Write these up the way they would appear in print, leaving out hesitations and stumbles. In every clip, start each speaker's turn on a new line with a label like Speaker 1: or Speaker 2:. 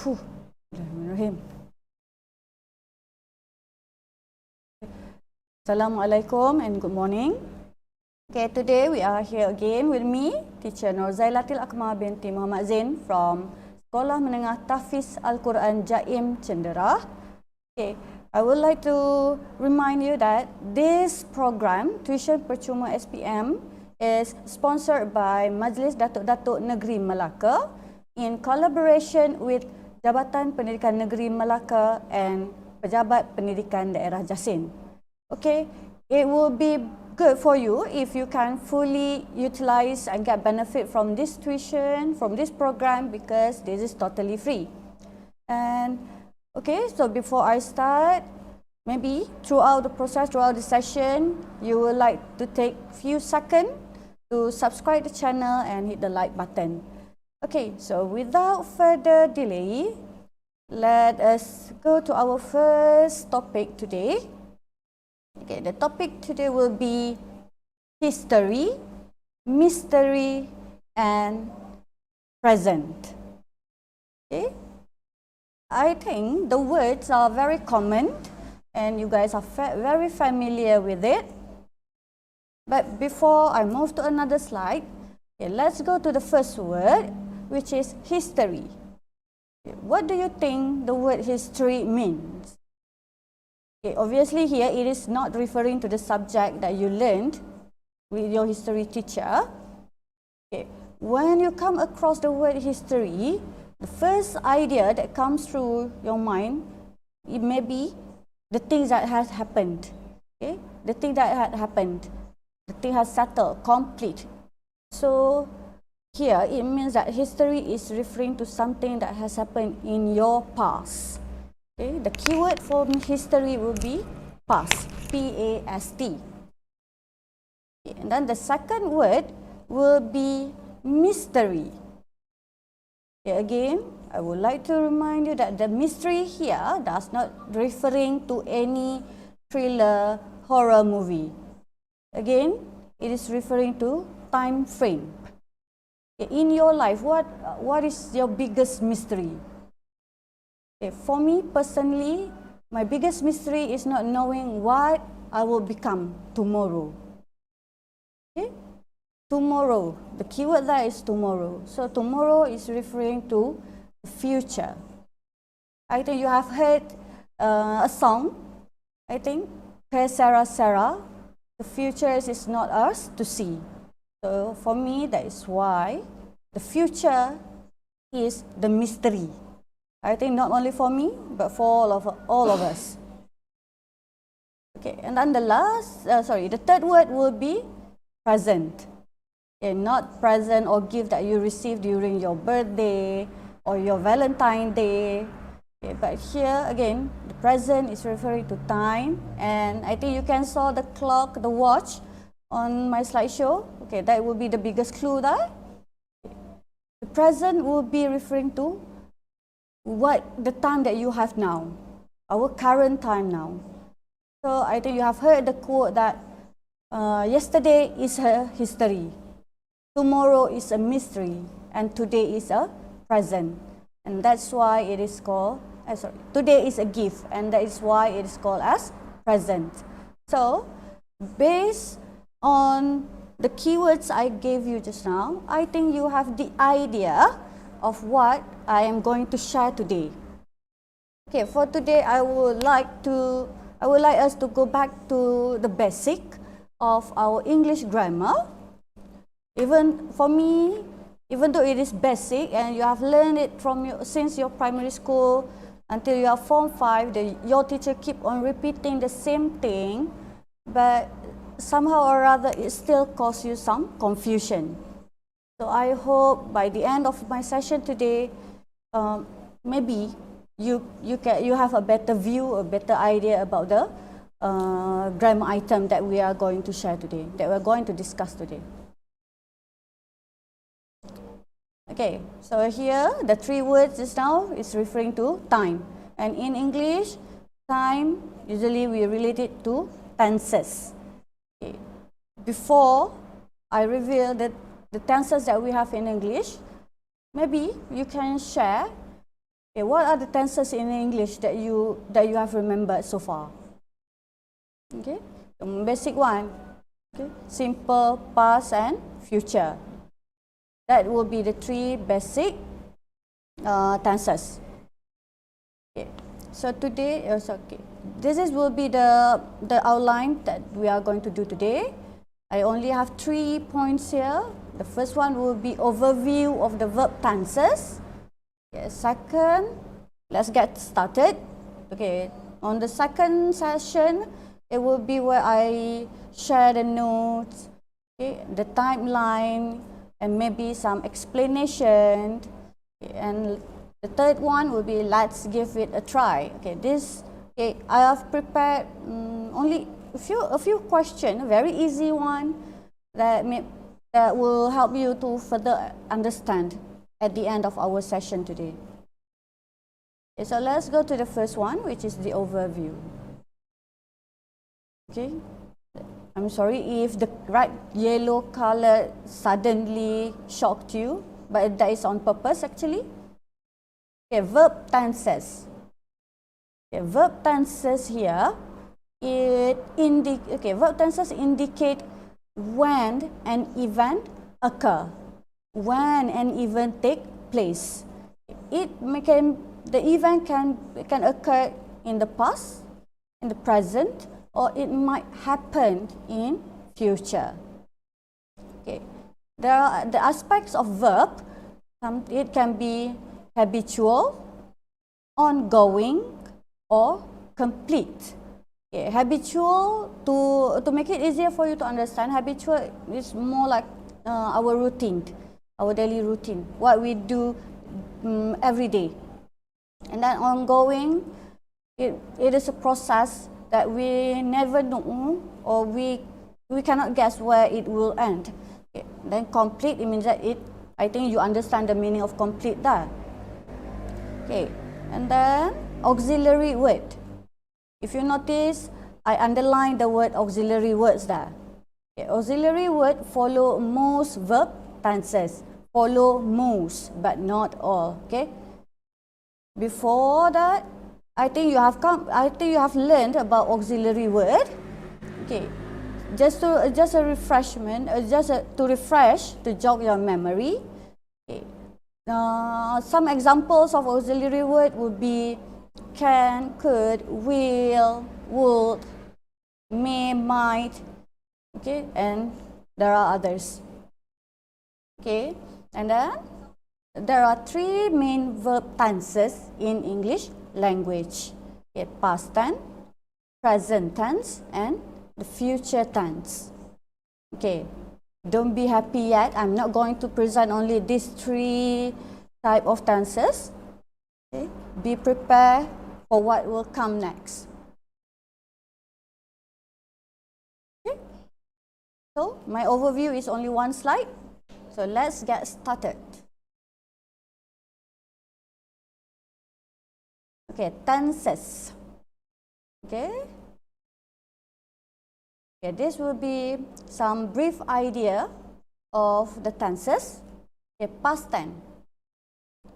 Speaker 1: Bismillahirrahmanirrahim. Assalamualaikum and good morning. Okay, today we are here again with me, Teacher Norzailatil Akmal binti Muhammad Zain from Sekolah Menengah Tahfiz Al-Quran Jaim Cenderas. Okay, I would like to remind you that this program, Tuisyen Percuma SPM, is sponsored by Majlis Datuk-Datuk Negeri Melaka in collaboration with Jabatan Pendidikan Negeri Melaka and Pejabat Pendidikan Daerah Jasin. Okay, it will be good for you if you can fully utilize and get benefit from this tuition, from this program, because this is totally free. And okay, so before I start, maybe throughout the process, throughout the session, you would like to take few seconds to subscribe the channel and hit the like button. Okay, so without further delay, let us go to our first topic today. Okay, the topic today will be history, mystery, and present. Okay, I think the words are very common and you guys are very familiar with it. But before I move to another slide, okay, let's go to the first word, which is history. Okay, what do you think the word history means? Okay, obviously here it is not referring to the subject that you learned with your history teacher. Okay, when you come across the word history, the first idea that comes through your mind, it may be the things that has happened. Okay, the thing that had happened, the thing has settled, complete. So here it means that history is referring to something that has happened in your past. Okay, the keyword for history will be past, P-A-S-T. Okay, and then the second word will be mystery. Okay, again, I would like to remind you that the mystery here does not referring to any thriller, horror movie. Again, it is referring to time frame. Okay, in your life, what is your biggest mystery? Okay, for me personally, my biggest mystery is not knowing what I will become tomorrow. Okay? Tomorrow, the keyword there is tomorrow. So tomorrow is referring to the future. I think you have heard a song, I think, Que Sera Sera, the future is not ours to see. So for me, that is why the future is the mystery. I think not only for me, but for all of us. Okay, and then the third word will be present. Okay, not present or gift that you received during your birthday or your Valentine Day. Okay, but here again, the present is referring to time, and I think you can saw the clock, the watch on my slideshow. Okay, that will be the biggest clue there. The present will be referring to the time that you have now, our current time now. So I think you have heard the quote that yesterday is a history, tomorrow is a mystery, and today is a present. And that's why it is called, today is a gift, and that is why it is called as present. So based on the keywords I gave you just now, I think you have the idea of what I am going to share today. Okay, for today I would like us to go back to the basic of our English grammar. Even for me, even though it is basic and you have learned it since your primary school until you are Form 5, your teacher keep on repeating the same thing, but somehow or other it still causes you some confusion. So I hope by the end of my session today, maybe you have a better view, a better idea about the grammar item that we are going to share today, that we are going to discuss today. Okay, so here the three words just now is referring to time, and in English, time usually we relate it to tenses. Okay. Before I reveal the tenses that we have in English, maybe you can share Okay, what are the tenses in English that you have remembered so far? Okay, the basic one. Okay, simple, past, and future. That will be the three basic tenses. Okay, so today, this will be the outline that we are going to do today. I only have 3 points here. The first one will be overview of the verb tenses. Okay, second, let's get started. Okay, on the second session, it will be where I share the notes, okay, the timeline, and maybe some explanation. Okay, and the third one will be let's give it a try. Okay, I have prepared only a few questions, very easy one that will help you to further understand at the end of our session today. Okay, so let's go to the first one, which is the overview. Okay, I'm sorry if the right yellow color suddenly shocked you, but that is on purpose actually. Okay, verb tenses. Okay, verb tenses here, verb tenses indicate when an event occur, when an event take place. The event can occur in the past, in the present, or it might happen in future. Okay, there are the aspects of verb. It can be habitual, ongoing, or complete. Okay, habitual, to make it easier for you to understand, habitual is more like our routine, our daily routine, what we do every day. And then ongoing, it is a process that we never know, or we cannot guess where it will end. Okay. Then complete, it means that I think you understand the meaning of complete there. Okay, and then auxiliary word. If you notice, I underline the word auxiliary words there. Okay, auxiliary word follow most verb tenses. Follow most, but not all. Okay. Before that, I think you have learned about auxiliary word. Okay, just a refreshment, to refresh, to jog your memory. Okay. Some examples of auxiliary word would be can, could, will, would, may, might. Okay, and there are others. Okay, and then there are 3 main verb tenses in English language. Okay, past tense, present tense, and the future tense. Okay, don't be happy yet. I'm not going to present only these 3 type of tenses. Okay, be prepared for what will come next. Okay, so my overview is only one slide. So let's get started. Okay, tenses. Okay. Okay, this will be some brief idea of the tenses. Okay, past tense.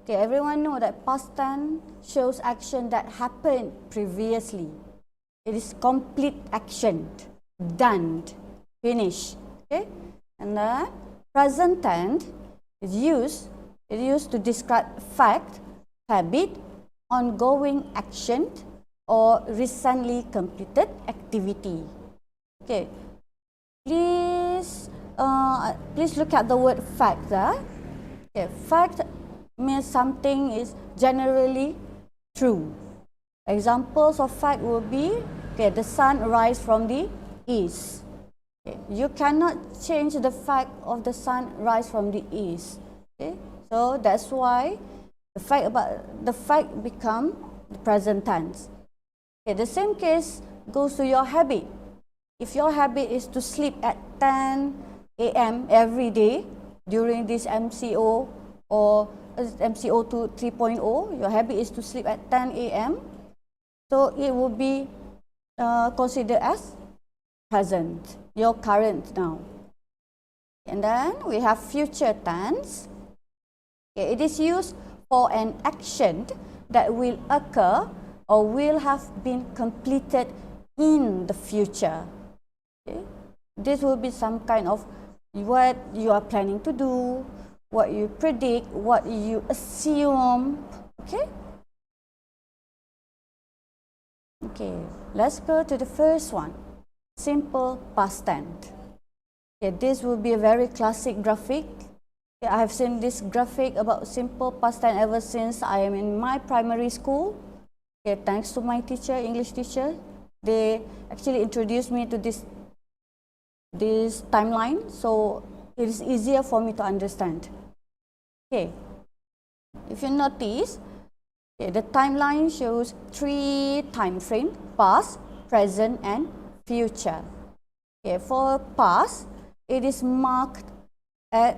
Speaker 1: Okay, everyone know that past tense shows action that happened previously. It is complete action, done, finished. Okay, and the present tense is used to describe fact, habit, ongoing action, or recently completed activity. Okay, please look at the word fact. Okay, fact means something is generally true. Examples of fact will be, okay, the sun rise from the east. Okay, you cannot change the fact of the sun rise from the east. Okay, so that's why the fact become the present tense. Okay, the same case goes to your habit. If your habit is to sleep at 10 a.m. every day during this MCO or MCO 3.0, your habit is to sleep at 10 a.m. So it will be considered as present, your current now. And then we have future tense. Okay, it is used for an action that will occur or will have been completed in the future. Okay? This will be some kind of what you are planning to do, what you predict, what you assume. Okay? Okay, let's go to the first one. Simple past tense. Okay, this will be a very classic graphic. Okay, I have seen this graphic about simple past tense ever since I am in my primary school. Okay, thanks to my teacher, English teacher. They actually introduced me to this timeline, so it is easier for me to understand. Okay, if you notice, okay, the timeline shows 3 time frames: past, present, and future. Okay, for past, it is marked as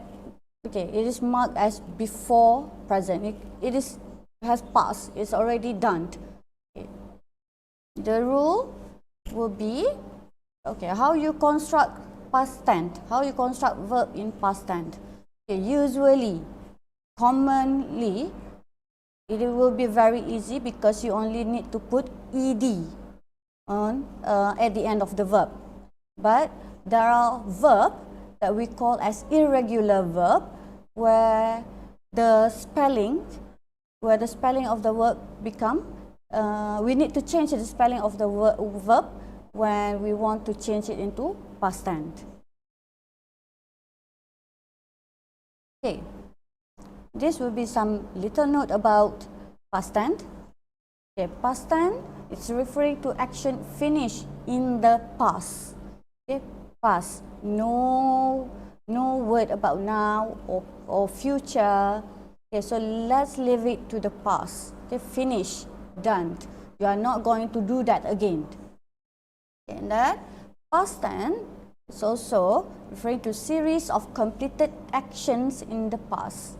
Speaker 1: before present. It has passed. It's already done. Okay. The rule will be, okay, how you construct past tense, how you construct verb in past tense. Okay, usually, commonly, it will be very easy because you only need to put ed on at the end of the verb. But there are verbs that we call as irregular verb, where the spelling of the verb become, we need to change the spelling of the verb when we want to change it into past tense. Okay, this will be some little note about past tense. Okay, past tense is referring to action finished in the past. Okay, past. No word about now or future. Okay, so let's leave it to the past. Okay, finish, done. You are not going to do that again. Okay, and then past tense is also referring to series of completed actions in the past.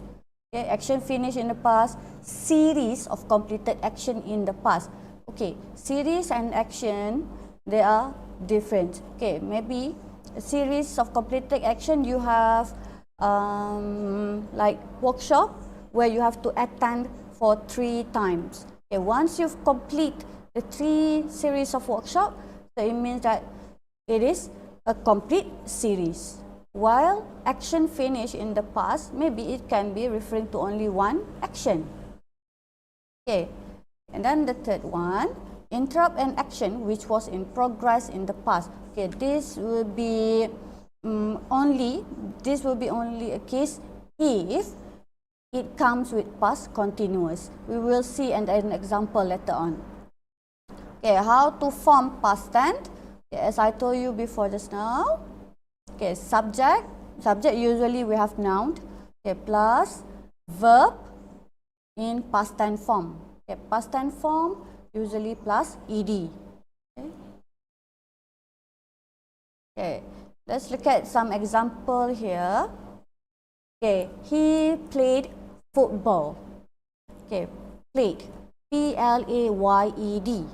Speaker 1: Okay, action finished in the past, series of completed action in the past. Okay, series and action, they are different. Okay, maybe a series of completed action, you have like workshop where you have to attend for 3 times. Okay, once you've complete the 3 series of workshop, so it means that it is a complete series. While action finished in the past, maybe it can be referring to only one action. Okay, and then the third one, interrupt an action which was in progress in the past. Okay, this will be only a case if it comes with past continuous. We will see an example later on. Okay, how to form past tense? Okay, as I told you before just now. Okay, subject usually we have noun. Okay, plus verb in past tense form. Okay, past tense form usually plus ed. Okay, let's look at some example here. Okay, he played football. Okay, played, P-L-A-Y-E-D.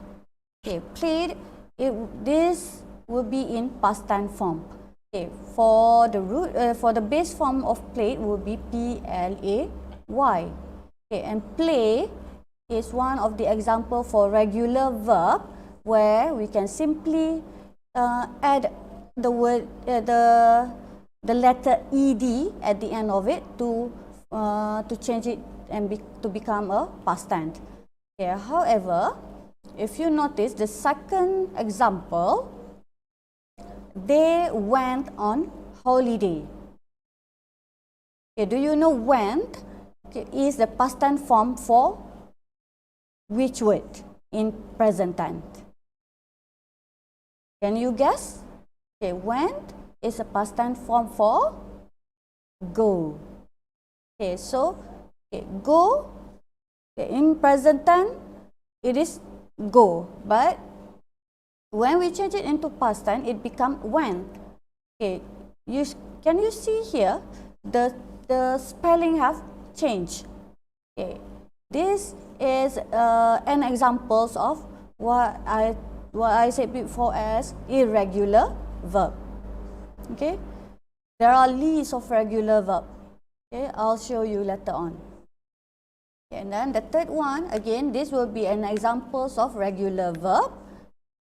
Speaker 1: Okay, played, this will be in past tense form. Okay, for the base form of played will be P-L-A-Y. Okay, and play is one of the example for regular verb where we can simply add the word the letter ed at the end of it to change it and to become a past tense. Okay, however, if you notice the second example, they went on holiday. Okay, do you know went is the past tense form for which word in present tense? Can you guess? Okay, went is a past tense form for go. Okay, so go, in present tense it is go, but when we change it into past tense, it becomes went. Okay, can you see here the spelling have changed? Okay, this is an examples of what I said before as irregular verb. Okay, there are lists of regular verb. Okay, I'll show you later on. And then the third one, again, this will be an examples of regular verb.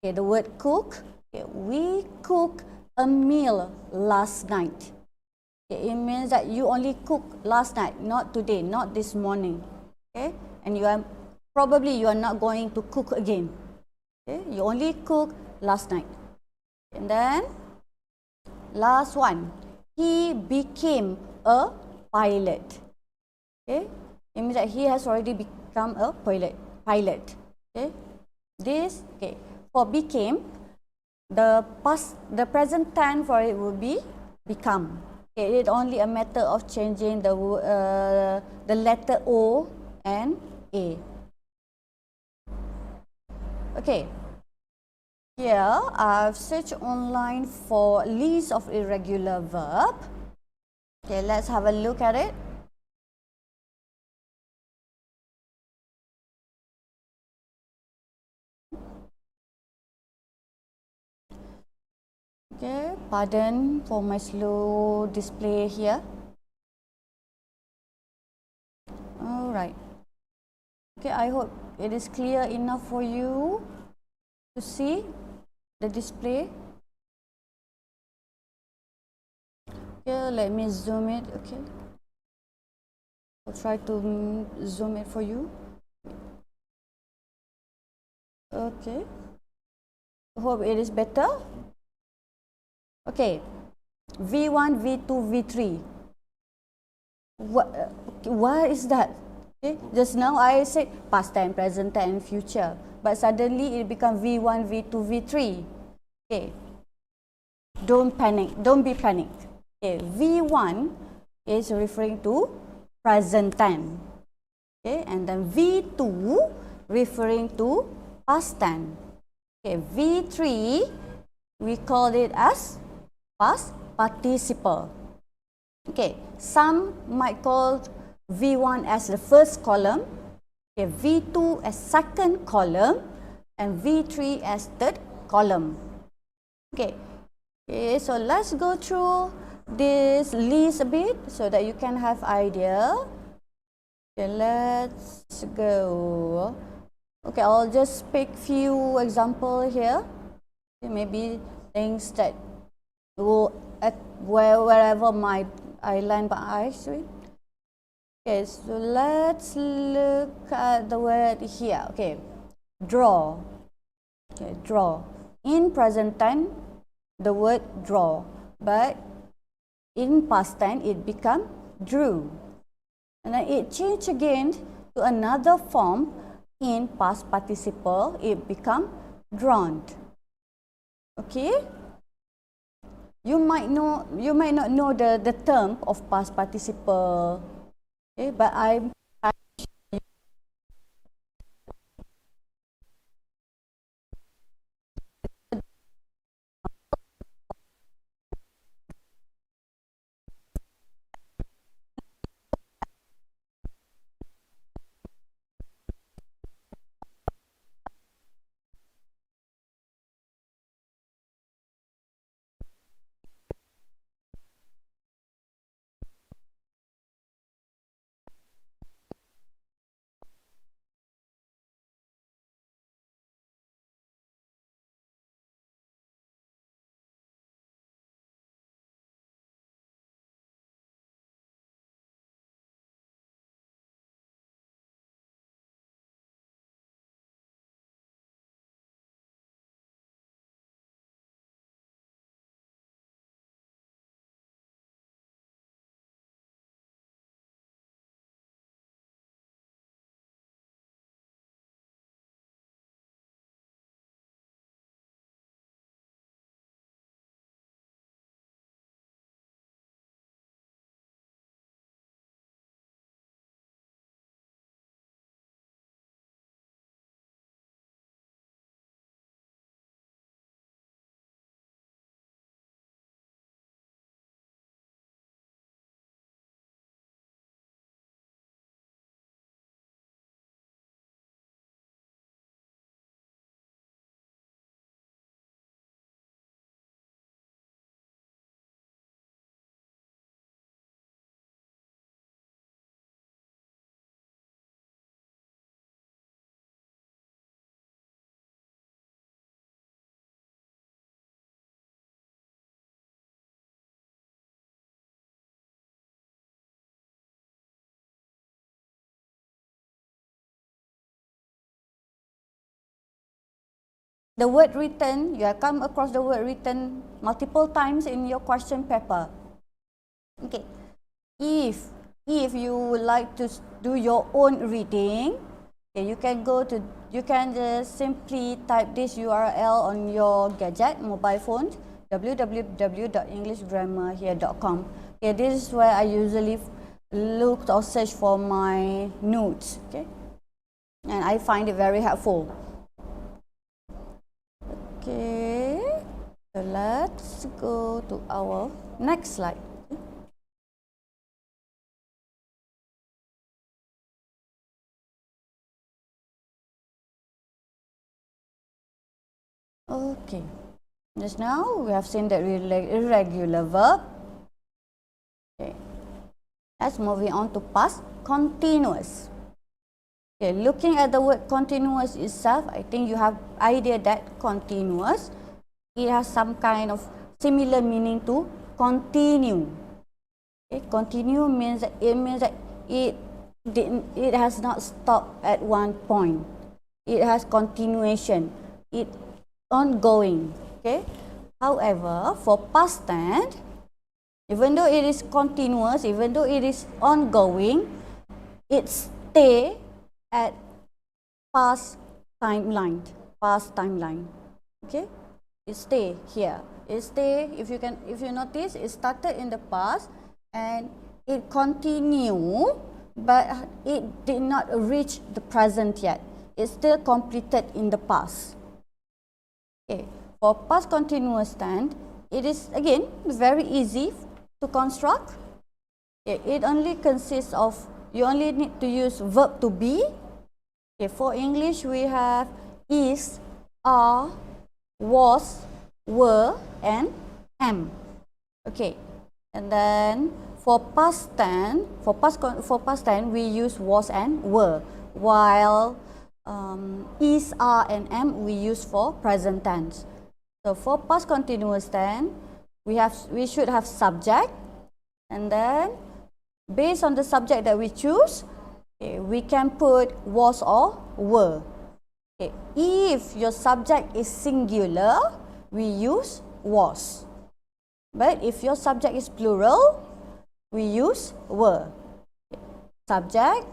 Speaker 1: Okay, the word cook. Okay, we cook a meal last night. Okay, it means that you only cooked last night, not today, not this morning. Okay, and you are not going to cook again. Okay, you only cook last night. And then last one, he became a pilot. Okay, it means that he has already become a pilot. Okay, this, okay, for became, the present tense for it will be become. Okay, it's only a matter of changing the letter O and A. Okay, here I've searched online for list of irregular verb. Okay, let's have a look at it. Okay, pardon for my slow display here. Alright. Okay, I hope it is clear enough for you to see the display. Okay, let me zoom it. Okay, I'll try to zoom it for you. Okay, hope it is better. Okay, V1, V2, V3. What is that? Okay, just now I said past time, present time, and future, but suddenly it become V1, V2, V3. Okay, don't panic, don't be panicked. Okay, V1 is referring to present time. Okay, and then V2 referring to past time. Okay, V3 we call it as past participle. Okay, some might call V1 as the first column, okay, V2 as second column, and V3 as third column. Okay, so let's go through this list a bit so that you can have idea. Okay, let's go. Okay, I'll just pick few example here. Okay, maybe things that will wherever I land my eyes with. Okay, so let's look at the word here. Okay, draw. Okay, draw. In present time, the word draw, but in past time it become drew, and then it changed again to another form. In past participle, it become drawn. Okay, you might not know the term of past participle. Okay, but I'm the word written, you have come across the word written multiple times in your question paper. Okay, if you would like to do your own reading, okay, you can just simply type this URL on your gadget, mobile phone, www.englishgrammarhere.com. Okay, this is where I usually look or search for my notes. Okay, and I find it very helpful. Okay, so let's go to our next slide. Okay, just now we have seen that irregular verb. Okay, let's moving on to past continuous. Okay, looking at the word continuous itself, I think you have idea that continuous, it has some kind of similar meaning to continue. Okay, continue means that it has not stopped at one point. It has continuation. It ongoing. Okay. However, for past tense, even though it is continuous, even though it is ongoing, it stay at past timeline. Okay, it stay here. It stay. If you notice, it started in the past and it continue, but it did not reach the present yet. It's still completed in the past. Okay, for past continuous tense, it is again very easy to construct. Okay, it only consists of, you only need to use verb to be. Okay, for English we have is, are, was, were, and am. Okay, and then for past tense, we use was and were, while is, are, and am we use for present tense. So for past continuous tense, we should have subject, and then based on the subject that we choose, okay, we can put was or were. Okay, if your subject is singular, we use was. But if your subject is plural, we use were. Okay, subject,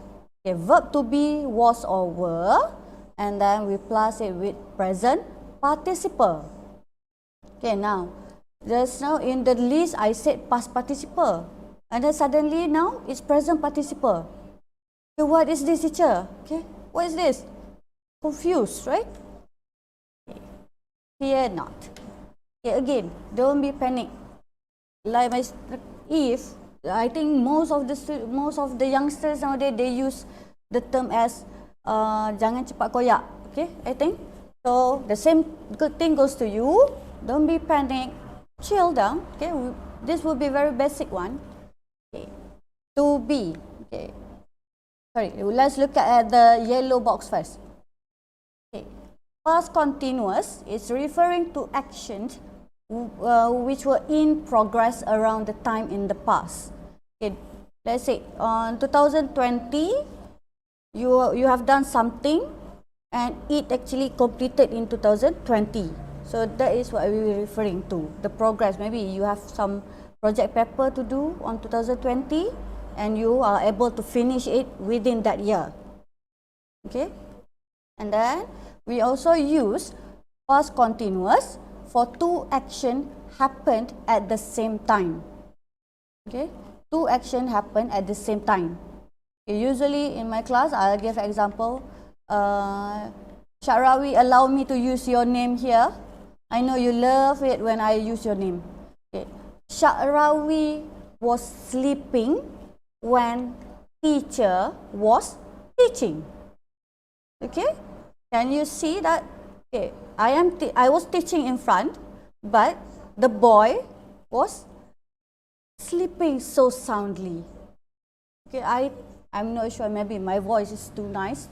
Speaker 1: okay, verb to be, was or were, and then we plus it with present participle. Okay, now, just now in the list I said past participle, and then suddenly now it's present participle. Okay, what is this, teacher? Okay, what is this? Confused, right? Okay. Fear not. Okay, again, don't be panic. Like if I think most of the youngsters nowadays, they use the term as jangan cepat koyak. Okay, I think so. The same good thing goes to you. Don't be panic. Chill down. Okay, this will be very basic one. Okay, to be. Okay, sorry. Let's look at the yellow box first. Okay, past continuous is referring to actions which were in progress around the time in the past. Okay, let's say on 2020, you have done something and it actually completed in 2020. So that is what we were referring to, the progress. Maybe you have some project paper to do on 2020 and you are able to finish it within that year. Okay, and then we also use past continuous for two actions happened at the same time. Okay, two actions happen at the same time. Okay, usually in my class, I'll give example. Sharawi, allow me to use your name here. I know you love it when I use your name. Okay, Sharawi was sleeping when teacher was teaching. Okay, can you see that? Okay, I was teaching in front, but the boy was sleeping so soundly. Okay, I'm not sure, maybe my voice is too nice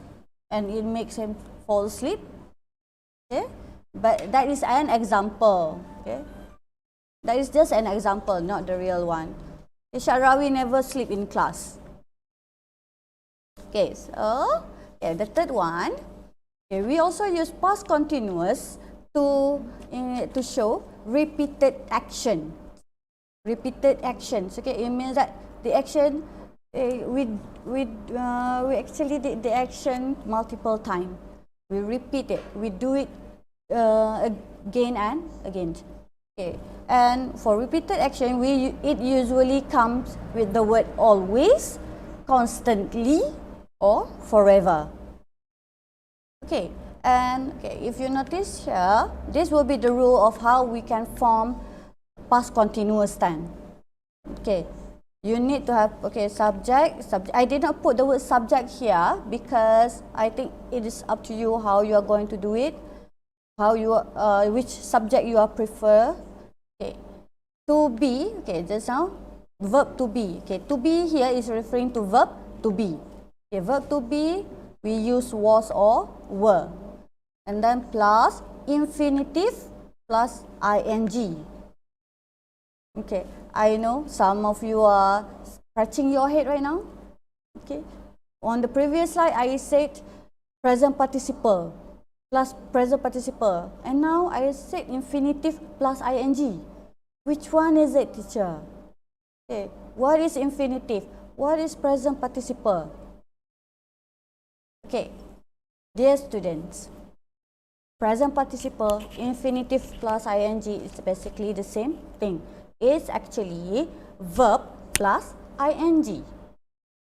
Speaker 1: and it makes him fall asleep. Okay, but that is an example. Okay, that is just an example, not the real one. Okay, Sharawi never sleep in class. Okay, so yeah, the third one. Okay, we also use past continuous to show repeated action. Repeated actions. Okay, it means that the action we actually did the action multiple times. We repeat it. We do it again and again. Okay, and for repeated action, it usually comes with the word always, constantly, or forever. Okay, and if you notice here, this will be the rule of how we can form past continuous tense. Okay, you need to have subject. I did not put the word subject here because I think it is up to you how you are going to do it, how you which subject you are prefer. Okay, to be. Okay, just now verb to be. Okay, to be here is referring to verb to be. Okay, verb to be we use was or were, and then plus infinitive plus ing. Okay, I know some of you are scratching your head right now. Okay, on the previous slide I said present participle plus present participle, and now I said infinitive plus ing. Which one is it, teacher? Okay, what is infinitive? What is present participle? Okay, dear students, present participle, infinitive plus ing is basically the same thing. It's actually verb plus ing.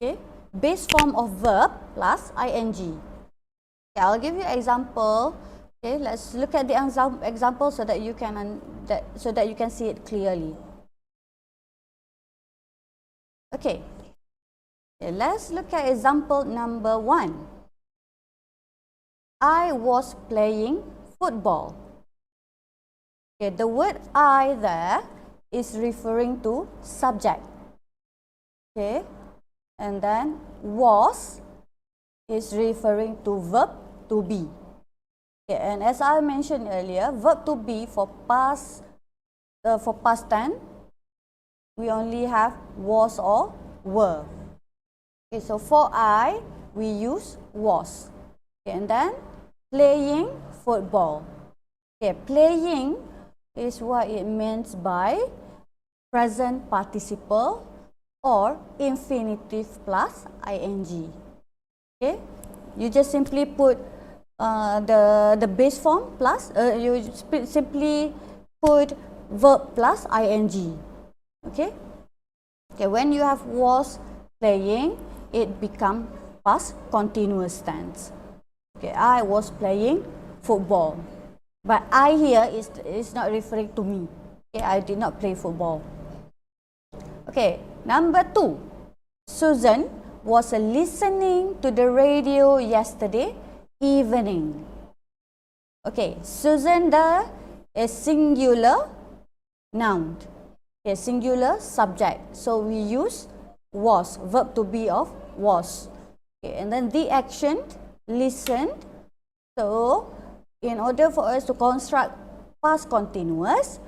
Speaker 1: Okay, base form of verb plus ing. Okay, I'll give you an example. Okay, let's look at the example so that you can see it clearly. Okay, let's look at example number 1. I was playing football. Okay, the word I there is referring to subject. Okay, and then was is referring to verb to be. Okay, and as I mentioned earlier, verb to be for past tense, we only have was or were. Okay, so for I, we use was. Okay, and then playing football. Okay, playing is what it means by present participle or infinitive plus ing. Okay, you just simply put the base form plus you simply put verb plus ing. Okay, when you have was playing, it become past continuous tense. Okay, I was playing football, but I here is not referring to me. Okay, I did not play football. Okay, number 2, Susan was listening to the radio yesterday evening. Okay, Susan there is singular noun. Okay, singular subject. So we use was, verb to be of was. Okay, and then the action listened. So in order for us to construct past continuous,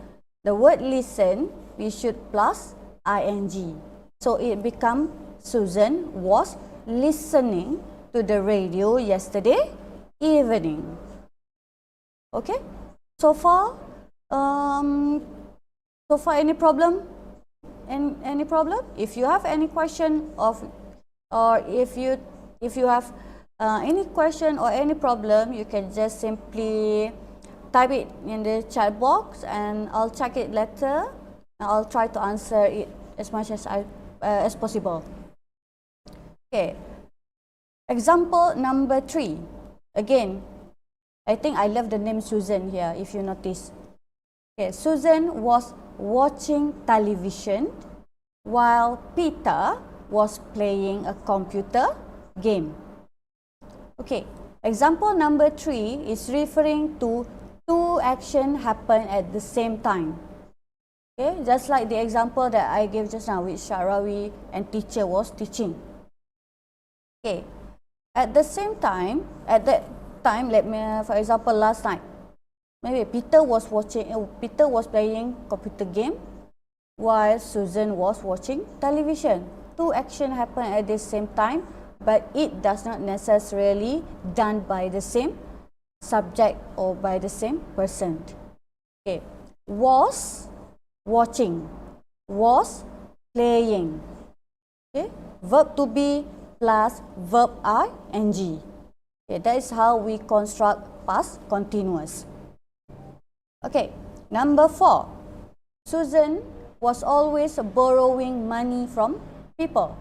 Speaker 1: the word listen we should plus ing. So it become Susan was listening to the radio yesterday evening. Okay, so far any problem? Any problem? If you have any question or if you have any question or any problem, you can just simply type it in the chat box and I'll check it later. I'll try to answer it as much as possible. Okay, example number 3. Again, I think I love the name Susan here, if you notice. Okay, Susan was watching television while Peter was playing a computer game. Okay, example number 3 is referring to two actions happen at the same time. Okay, just like the example that I gave just now, which Sharawi and teacher was teaching. Okay, at that time, let me, for example, last night, maybe Peter was playing computer game while Susan was watching television. Two actions happen at the same time, but it does not necessarily done by the same subject or by the same person. Okay. Was watching, was playing. Okay. Verb to be plus verb ing. Okay. That is how we construct past continuous. Okay. Number 4. Susan was always borrowing money from people.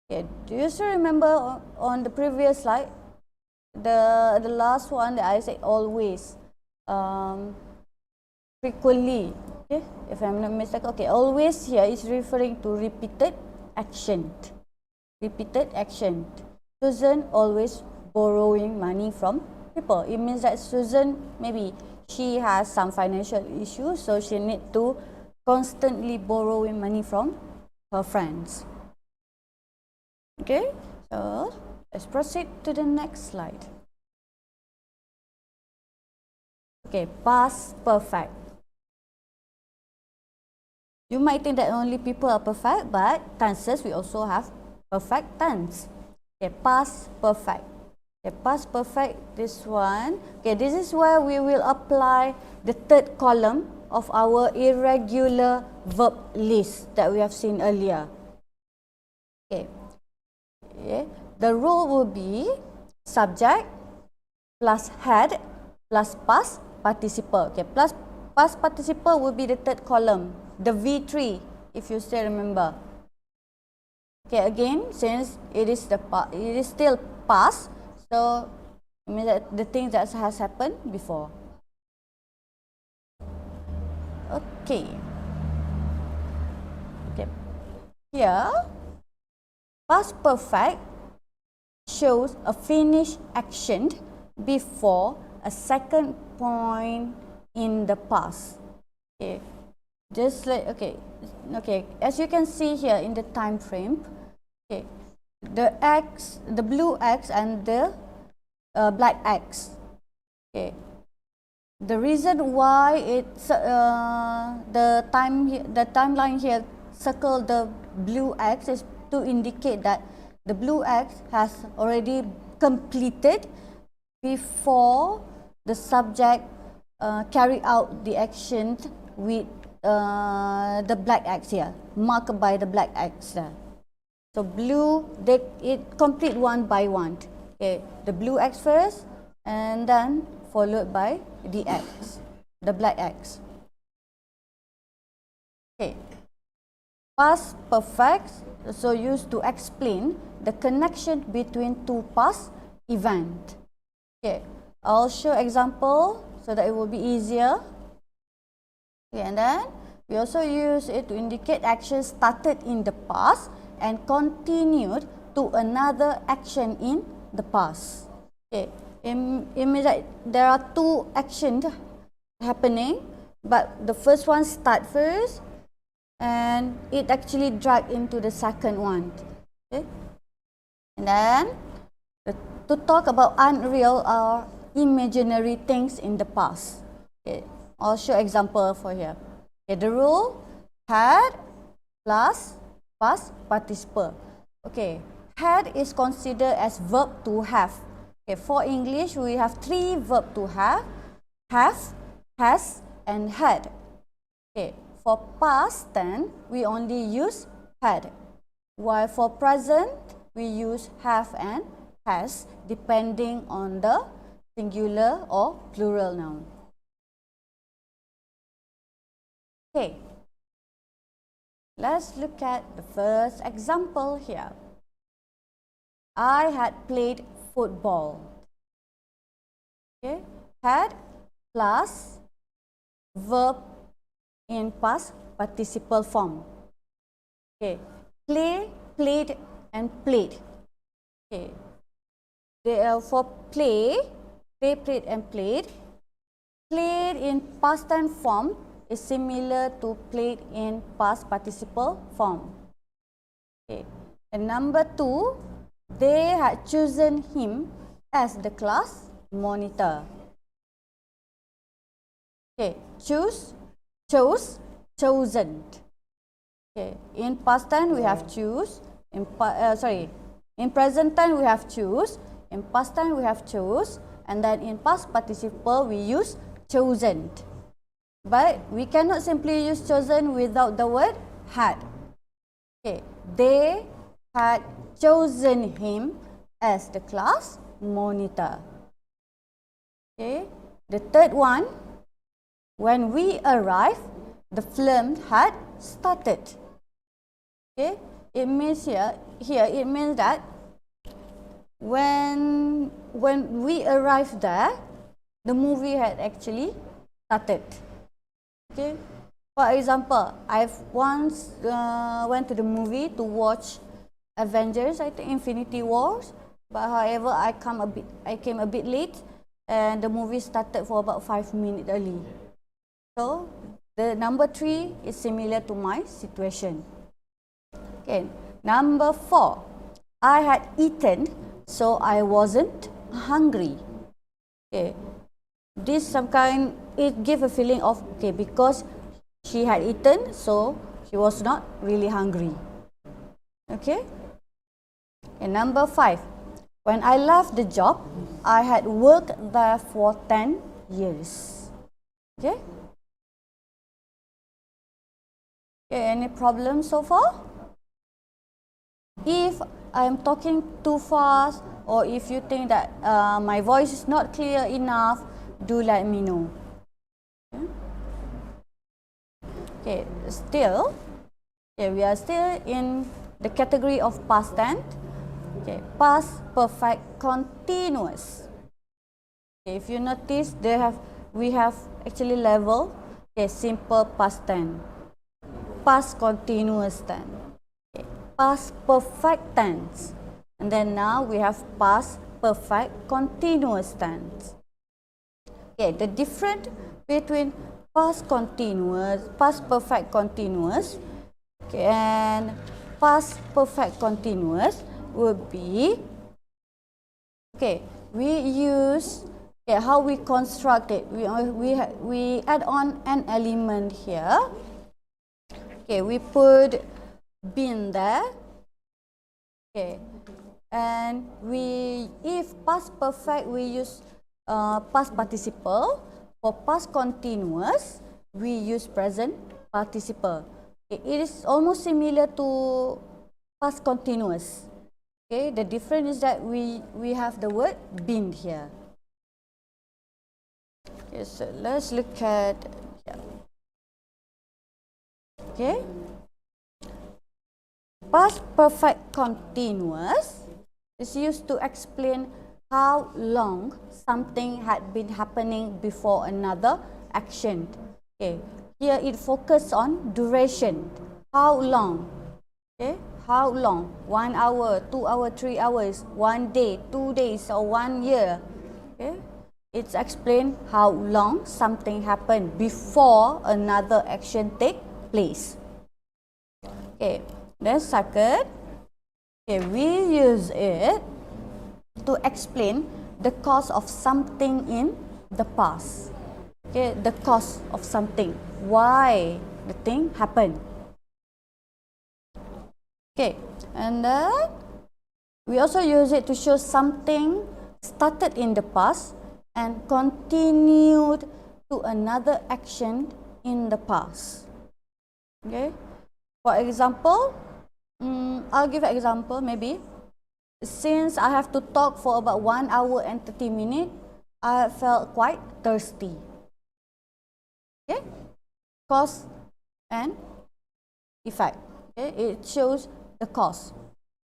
Speaker 1: Okay. Do you still remember on the previous slide? The last one that I said always. Frequently. Okay. If I'm not mistaken. Okay. Always here is referring to repeated action. Repeated action. Susan always borrowing money from people. It means that Susan, maybe she has some financial issues, so she need to constantly borrowing money from her friends. Okay, so let's proceed to the next slide. Okay, past perfect. You might think that only people are perfect, but tenses we also have perfect tense. Okay, past perfect. Okay, past perfect, this one. Okay, this is where we will apply the third column of our irregular verb list that we have seen earlier. Okay. Okay. The rule will be subject plus had plus past participle. Okay, plus past participle will be the third column, the V3, if you still remember. Okay, again, since it is still past, so it means that the thing that has happened before. Okay. Okay. Here, past perfect shows a finished action before a second point in the past. Okay. Just like okay. As you can see here in the time frame, okay, the blue X and the black X. Okay. The reason why it's the timeline here circle the blue X is to indicate that the blue X has already completed before the subject carry out the action with the black X here, marked by the black X there. So blue, it complete one by one. Okay, the blue X first, and then followed by the X, the black X. Okay, past perfect so used to explain the connection between two past events. Okay, I'll show example so that it will be easier. Okay, and then we also use it to indicate actions started in the past and continued to another action in the past. Okay, it means that there are two actions happening, but the first one start first and it actually drag into the second one. Okay, and then to talk about unreal or imaginary things in the past. Okay, I'll show example for here. Okay, the rule had plus past participle. Okay, had is considered as verb to have. Okay, for English we have three verb to have, has, and had. Okay, for past then we only use had, while for present we use have and has depending on the singular or plural noun. Okay, let's look at the first example here. I had played football. Okay, had plus verb in past participle form. Okay, play, played, and played. Okay, for play, played, and played. Played in past tense form is similar to played in past participle form. Okay, and number 2, they had chosen him as the class monitor. Okay, chose, chosen. Okay, in past tense we have choose. In present tense we have choose. In past tense we have chose. and then in past participle we use chosen. But we cannot simply use chosen without the word had. Okay, they had chosen him as the class monitor. Okay, the third one, when we arrived, the film had started. Okay, it means here it means that when we arrived there, the movie had actually started. Okay, for example, I've once went to the movie to watch Avengers, I think Infinity Wars, but however I came a bit late, and the movie started for about 5 minutes early. So the number 3 is similar to my situation. Okay, number 4, I had eaten, so I wasn't hungry. Okay, this it give a feeling of, okay, because she had eaten, so she was not really hungry. Okay. And number 5, when I left the job, I had worked there for 10 years. Okay. Okay, any problems so far? If I'm talking too fast, or if you think that my voice is not clear enough, do let me know. Okay, we are still in the category of past tense. Okay, past perfect continuous. Okay, if you notice, we have actually level. Okay, simple past tense, past continuous tense, okay, past perfect tense, and then now we have past perfect continuous tense. Okay, the difference between past perfect continuous, okay, and past perfect continuous would be, okay, we use, okay, how we construct it. We add on an element here. Okay, we put been there. Okay, and if past perfect, we use past participle. For past continuous, we use present participle. Okay, it is almost similar to past continuous. Okay, the difference is that we have the word been here. Okay, so let's look at here. Okay, past perfect continuous is used to explain how long something had been happening before another action. Okay, here it focuses on duration. How long? Okay, how long? 1 hour, 2 hours, 3 hours, 1 day, 2 days, or 1 year. Okay, it's explain how long something happened before another action take place. Okay, then second, okay, we use it to explain the cause of something in the past. Okay, the cause of something, why the thing happened. Okay, and then we also use it to show something started in the past and continued to another action in the past. Okay, for example, I'll give an example maybe. Since I have to talk for about 1 hour and 30 minutes, I felt quite thirsty. Okay, cause and effect. Okay, it shows the cause.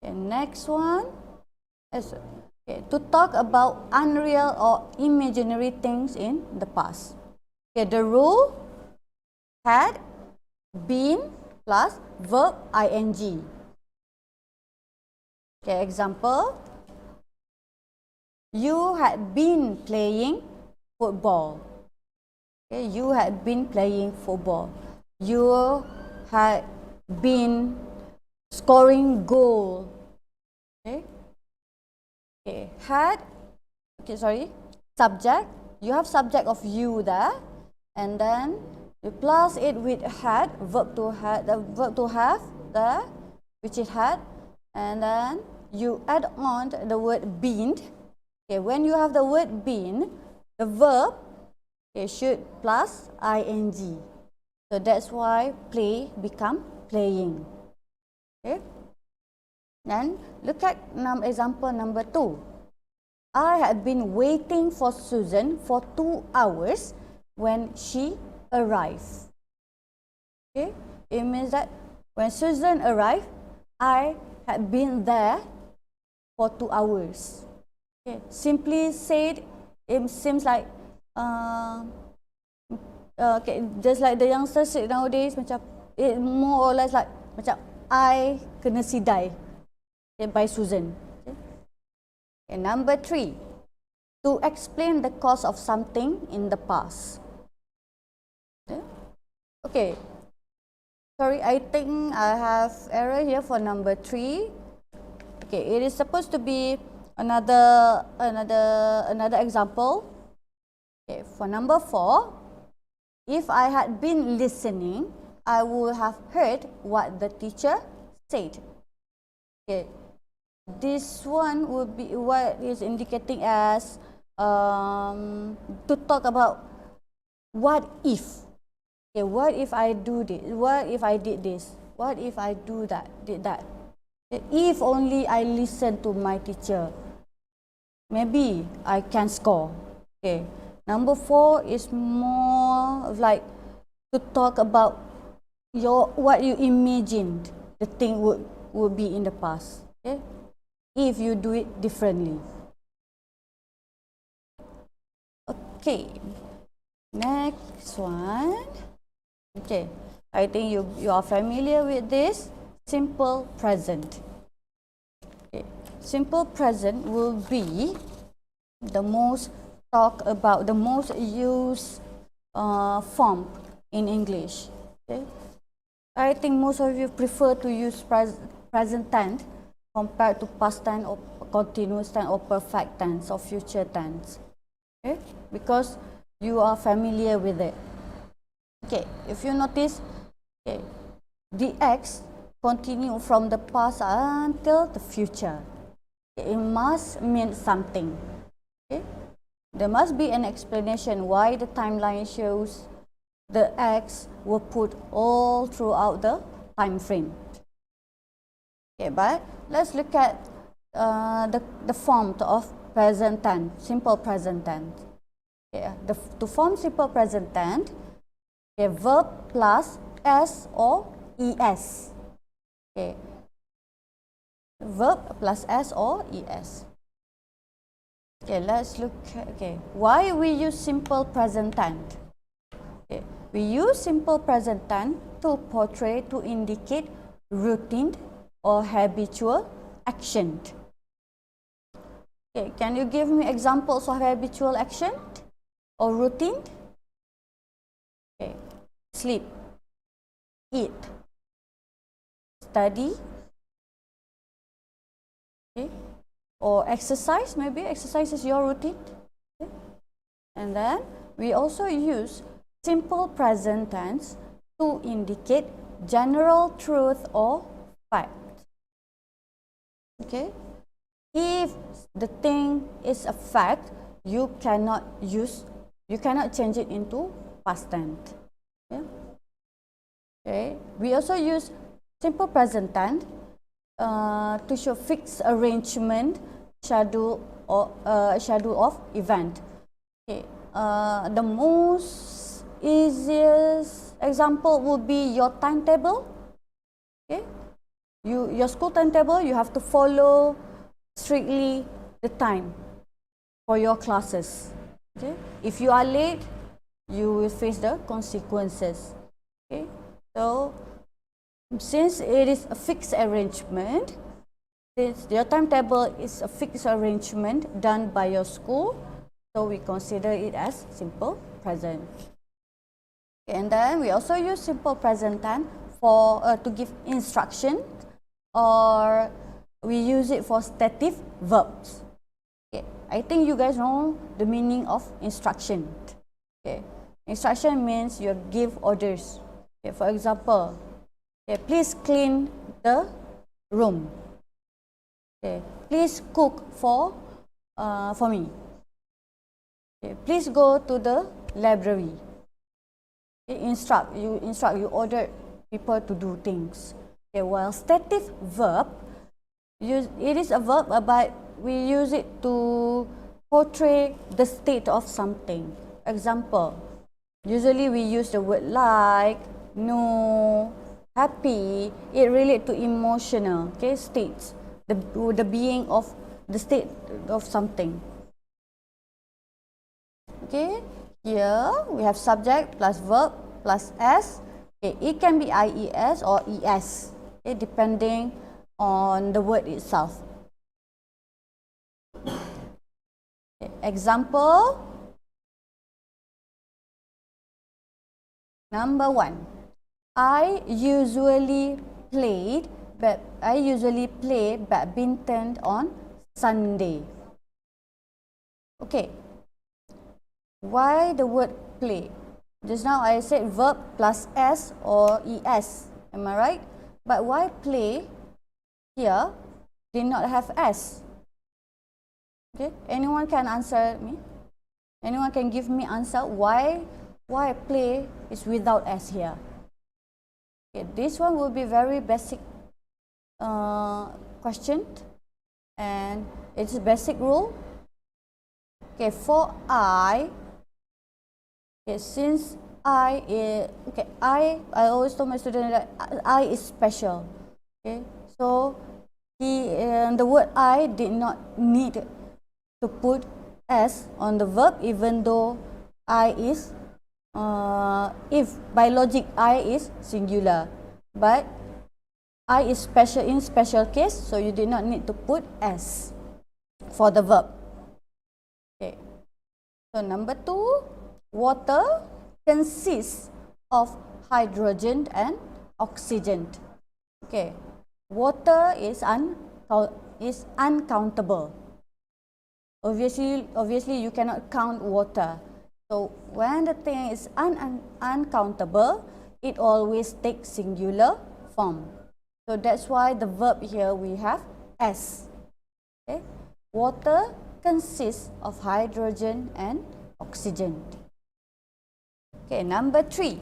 Speaker 1: Okay, next one is, okay, to talk about unreal or imaginary things in the past. Okay, the rule had been plus verb ing. Okay, example, you had been playing football. Okay, you had been playing football. You had been scoring goal. Okay, okay, had, okay, sorry, subject, you have subject of you there, and then you plus it with had, verb to have, the verb to have there, which is had, and then you add on the word been, Okay, when you have the word been, the verb should plus ing. So that's why play become playing. Okay. Then look at example number 2. I had been waiting for Susan for 2 hours when she arrived. Okay, it means that when Susan arrived, I had been there for 2 hours. Okay. Simply said, it seems like okay, just like the youngsters say nowadays, macam it more or less like macam I kena sidai by Susan. Okay. Okay, number 3, to explain the cause of something in the past. Okay. Okay. Sorry, I think I have error here for number 3. Okay, it is supposed to be another example. Okay, for number 4, if I had been listening, I would have heard what the teacher said. Okay, this one would be what is indicating as to talk about what if. Okay, what if I do this? What if I did this? What if I did that? If only I listen to my teacher, maybe I can score. Okay. Number 4 is more of like to talk about what you imagined the thing would be in the past. Okay. If you do it differently. Okay. Next one. Okay, I think you are familiar with this simple present. Okay. Simple present will be the most used form in English. Okay. I think most of you prefer to use present tense compared to past tense or continuous tense or perfect tense or future tense. Okay, because you are familiar with it. Okay, if you notice, okay, the X continue from the past until the future. Okay, it must mean something. Okay, there must be an explanation why the timeline shows the X were put all throughout the time frame. Okay, but let's look at the form of present tense, simple present tense. Okay, to form simple present tense, okay, verb plus s or es. Okay, verb plus s or es. Okay, let's look at, okay, why we use simple present tense. Okay, we use simple present tense to portray, to indicate routine or habitual action. Okay, can you give me examples of habitual action or routine? Okay, sleep, eat, study, okay, or exercise. Maybe exercise is your routine. Okay. And then we also use simple present tense to indicate general truth or fact. Okay, if the thing is a fact, you cannot change it into past tense. Okay. Okay. We also use simple present tense to show fixed arrangement, schedule of event. Okay. The most easiest example would be your timetable. Okay. Your school timetable, you have to follow strictly the time for your classes. Okay. If you are late, you will face the consequences. Okay. So, since it is a fixed arrangement, since your timetable is a fixed arrangement done by your school, so we consider it as simple present. Okay, and then we also use simple present tense for to give instruction, or we use it for stative verbs. Okay, I think you guys know the meaning of instruction. Okay. Instruction means you give orders. Okay, for example, okay, please clean the room. Okay, please cook for for me. Okay, please go to the library. Okay, you order people to do things. Okay, while stative verb, it is a verb, but we use it to portray the state of something. Example, usually we use the word like, no, happy. It relates to emotional, okay, states, the being of the state of something. Okay, here we have subject plus verb plus s. Okay, it can be ies or es, okay, depending on the word itself. Okay, example number 1. I usually play badminton on Sunday. Okay. Why the word play? Just now I said verb plus s or es. Am I right? But why play here did not have s? Okay. Anyone can answer me? Anyone can give me answer why play is without s here? Okay, this one will be very basic question, and it's a basic rule. Okay, for I, okay, since I is, okay, I always told my student that I is special. Okay, so the word I did not need to put s on the verb, even though I is, if by logic I is singular, but I is special in special case, so you did not need to put s for the verb. Okay. So number 2, water consists of hydrogen and oxygen. Okay. Water is uncountable. Obviously you cannot count water. So when the thing is uncountable, it always takes singular form. So that's why the verb here we have s. Okay. Water consists of hydrogen and oxygen. Okay, number 3.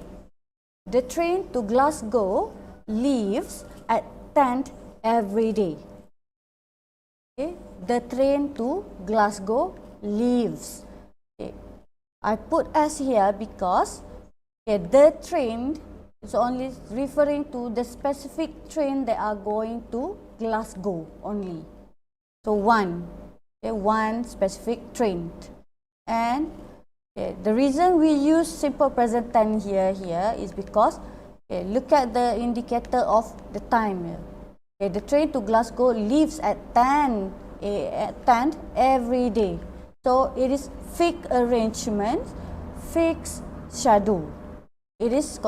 Speaker 1: The train to Glasgow leaves at 10 every day. Okay, the train to Glasgow leaves. Okay, I put s here because the train is only referring to the specific train that are going to Glasgow only. So one specific train. And the reason we use simple present tense here is because look at the indicator of the time here. The train to Glasgow leaves at 10 every day. So it is fixed arrangement, fixed schedule. It is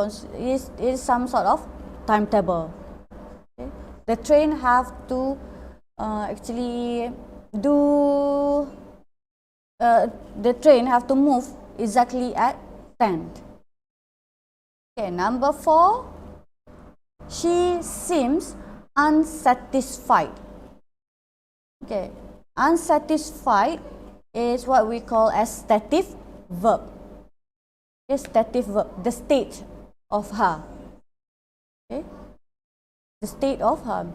Speaker 1: some sort of timetable. Okay. The train have to actually do. The train have to move exactly at 10. Okay, number 4. She seems unsatisfied. Okay, unsatisfied is what we call as stative verb. Okay, stative verb, the state of her. Okay, the state of her.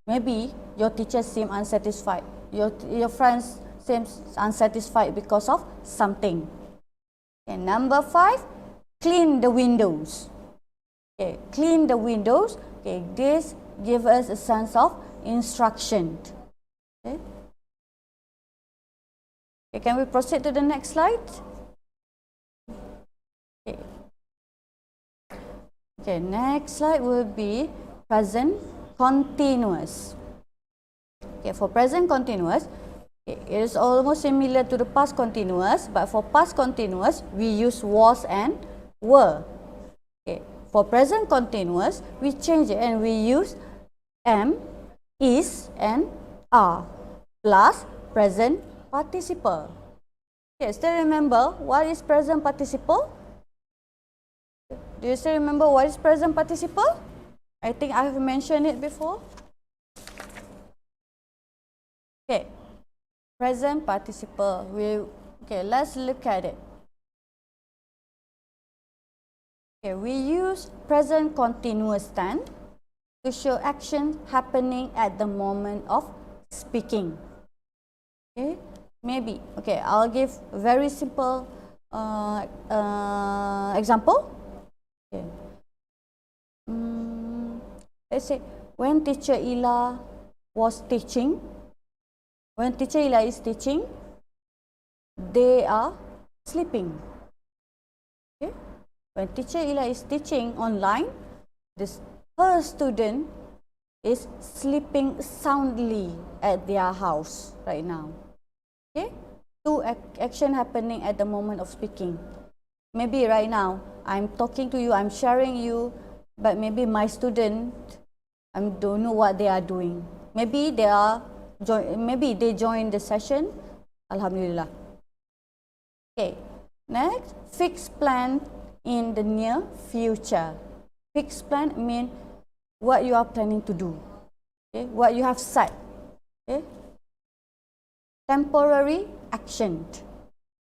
Speaker 1: Maybe your teacher seems unsatisfied. Your friends seems unsatisfied because of something. Okay, number 5, clean the windows. Okay, clean the windows. Okay, this gives us a sense of instruction. Okay. Okay, can we proceed to the next slide? Okay. Okay, next slide will be present continuous. Okay, for present continuous, it is almost similar to the past continuous, but for past continuous, we use was and were. Okay. For present continuous, we change it and we use am, is, and are plus present participle. Okay, still remember what is present participle? Do you still remember what is present participle? I think I have mentioned it before. Okay. present participle. Okay, let's look at it. Okay, we use present continuous tense to show action happening at the moment of speaking. Okay, maybe. Okay, I'll give very simple example. Okay. Let's say when teacher Ila was teaching, when teacher Ila is teaching, they are sleeping. Okay. When teacher Ila is teaching online, her student is sleeping soundly at their house right now. Okay, two action happening at the moment of speaking. Maybe right now I'm talking to you, I'm sharing you, but maybe my student, I don't know what they are doing. Maybe they join the session. Alhamdulillah. Okay, next, fixed plan in the near future. Fixed plan means what you are planning to do. Okay, what you have set. Okay. Temporary action.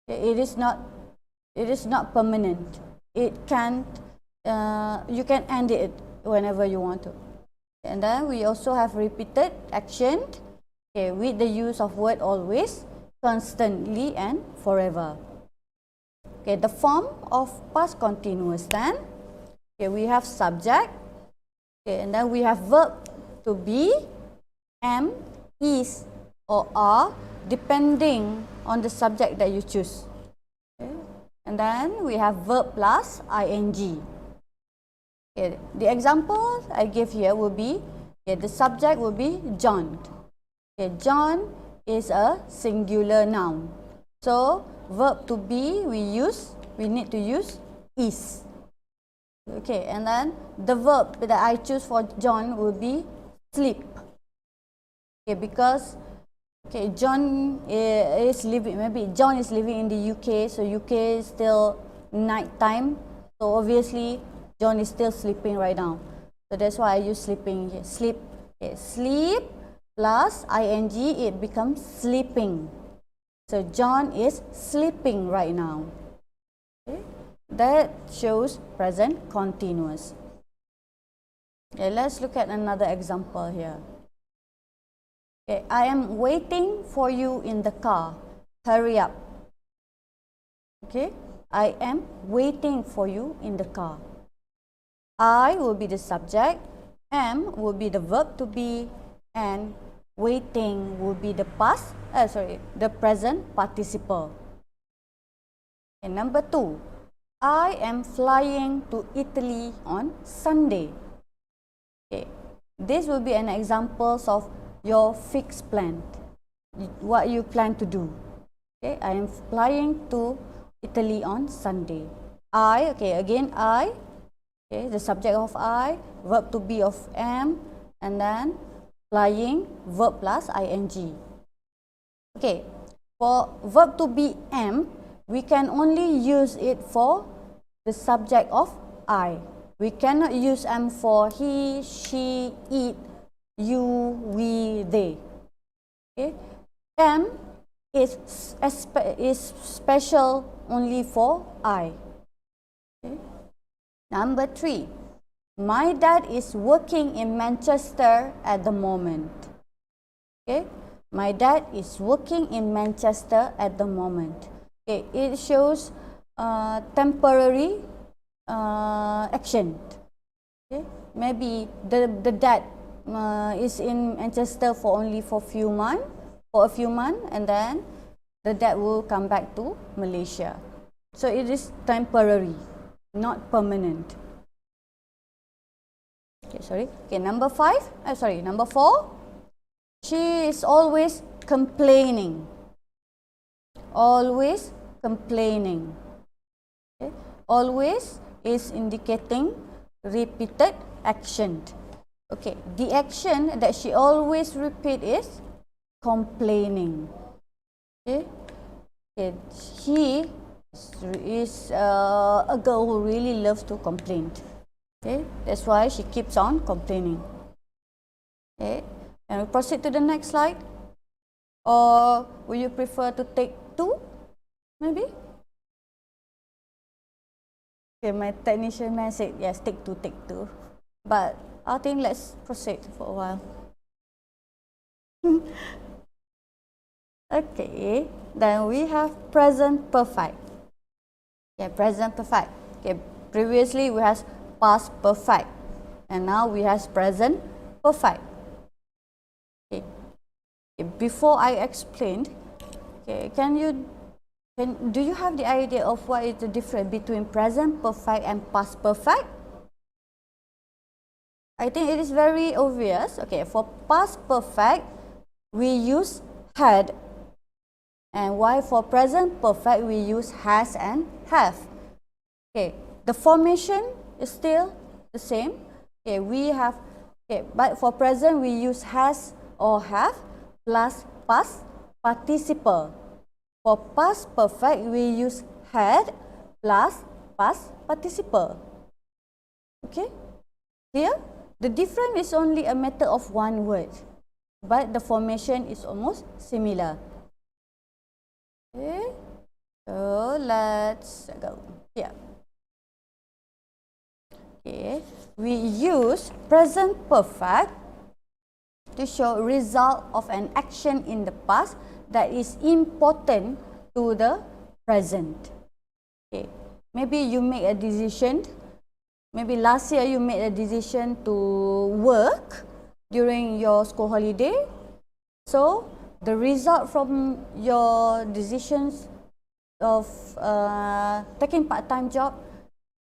Speaker 1: Okay, it is not permanent. It can't. You can end it whenever you want to. And then we also have repeated action, okay, with the use of word always, constantly, and forever. Okay, the form of past continuous tense. Okay, we have subject. Okay, and then we have verb to be, am, is, or are, depending on the subject that you choose. Okay, and then we have verb plus ing. Okay, the example I give here will be, okay, the subject will be John. Okay, John is a singular noun. So verb to be we need to use is. Okay, and then the verb that I choose for John will be sleep. Okay, because John is living, maybe John is living in the UK, so UK is still night time. So obviously John is still sleeping right now. So that's why I use sleeping here. Sleep. Okay, sleep plus ing, it becomes sleeping. So John is sleeping right now. Okay, that shows present continuous. Okay, let's look at another example here. Okay, I am waiting for you in the car. Hurry up. Okay, I am waiting for you in the car. I will be the subject, am will be the verb to be, and waiting will be the the present participle. Okay, number 2, I am flying to Italy on Sunday. Okay, this will be an example of your fixed plan, what you plan to do. Okay, I am flying to Italy on Sunday. I, okay, again I. Okay, the subject of I, verb to be of am, and then flying, verb plus ing. Okay, for verb to be am, we can only use it for the subject of I. We cannot use am for he, she, it, you, we, they. Okay, am is special only for I. Okay. Number 3, my dad is working in Manchester at the moment. Okay, my dad is working in Manchester at the moment. Okay, it shows temporary action. Okay, maybe the dad is in Manchester for only a few months, and then the dad will come back to Malaysia. So it is temporary, not permanent. Okay, number 4. She is always complaining. Always complaining. Okay, always is indicating repeated action. Okay, the action that she always repeat is complaining. Okay, he is a girl who really loves to complain. Okay, that's why she keeps on complaining. Okay, and we proceed to the next slide. Or would you prefer to take 2? Maybe? Okay, my technician man said, yes, take 2, take 2. But I think let's proceed for a while. Okay, then we have present perfect. Okay, present perfect. Okay, previously we have past perfect, and now we have present perfect. Okay. Before I explain, okay, do you have the idea of what is the difference between present perfect and past perfect? I think it is very obvious. Okay, for past perfect, we use had, and while for present perfect, we use has and have. Okay, the formation is still the same. Okay, but for present, we use has or have plus past participle. For past perfect, we use had plus past participle. Okay, here the difference is only a matter of one word, but the formation is almost similar. Okay, so let's go here. Okay, we use present perfect to show result of an action in the past that is important to the present. Okay, maybe you make a decision. Maybe last year you made a decision to work during your school holiday. So the result from your decisions of taking part-time job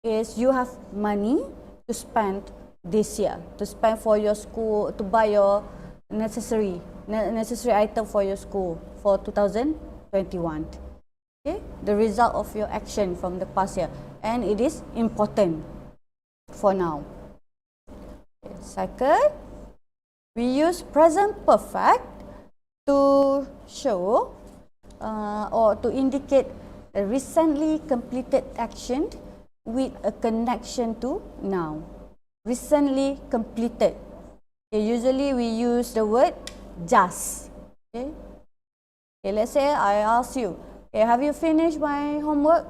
Speaker 1: is you have money to spend this year, to spend for your school, to buy your necessary item for your school for 2021. Okay, the result of your action from the past year, and it is important for now. Okay, second, we use present perfect to show or to indicate a recently completed action with a connection to now. Recently completed. Okay, usually we use the word just. Okay, let's say I ask you, okay, have you finished my homework?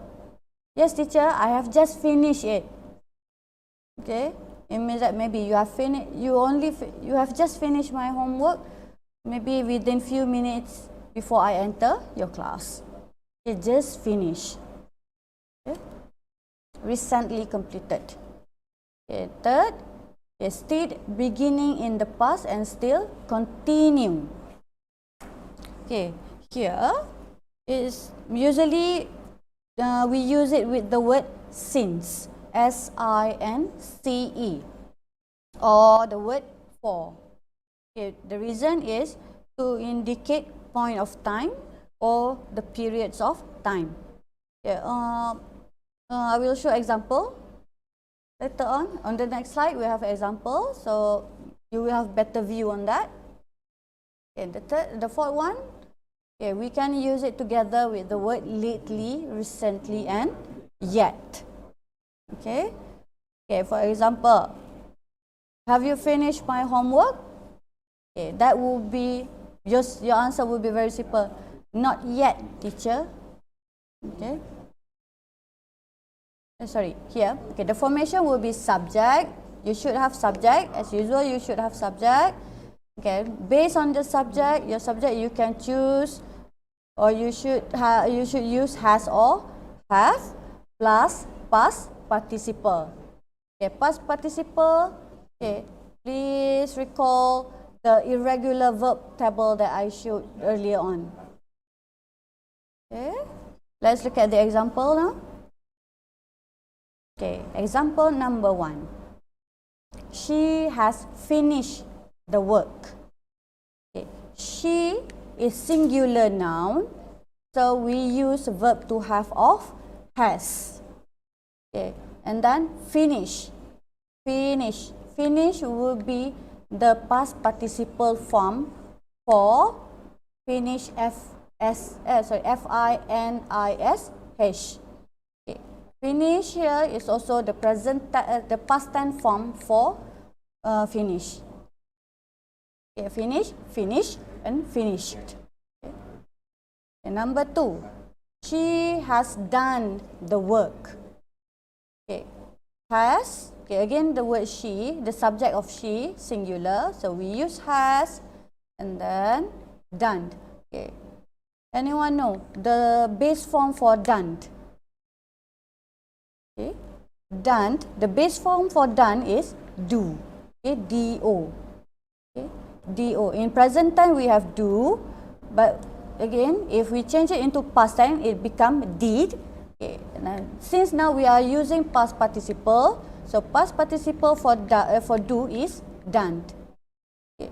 Speaker 1: Yes, teacher, I have just finished it. Okay, it means that maybe you have you have just finished my homework, maybe within few minutes before I enter your class. Okay, just finished. Okay, recently completed. Okay, third, still beginning in the past and still continue. Okay, here is usually we use it with the word since, S-I-N-C-E, or the word for. Okay, the reason is to indicate point of time or the periods of time. Okay, I will show example later on. On the next slide, we have example, so you will have better view on that. Okay, the fourth one, okay, we can use it together with the word lately, recently, and yet. Okay, for example, have you finished my homework? Okay, that will be your answer will be very simple. Not yet, teacher. Okay. Sorry, here. Okay, the formation will be subject. You should have subject. As usual, you should have subject. Okay, based on the subject, your subject you can choose, or you should use has or have plus past participle. Okay, past participle. Okay, please recall the irregular verb table that I showed earlier on. Okay, let's look at the example now. Okay, example number 1. She has finished the work. Okay, she is singular noun, so we use verb to have of has. Okay, and then finish. Finish will be the past participle form for finish, F-I-N-I-S-H. Okay. Finish here is also the the past tense form for finish. Okay, finish, and finished. Okay, number 2, she has done the work. Okay, has. Okay, again the word she, the subject of she, singular. So we use has and then done. Okay, anyone know the base form for done? Okay, done. The base form for done is do. Okay, do. Okay, do. In present time we have do, but again if we change it into past time, it become did. Okay, since now we are using past participle, so past participle for do is done. Okay.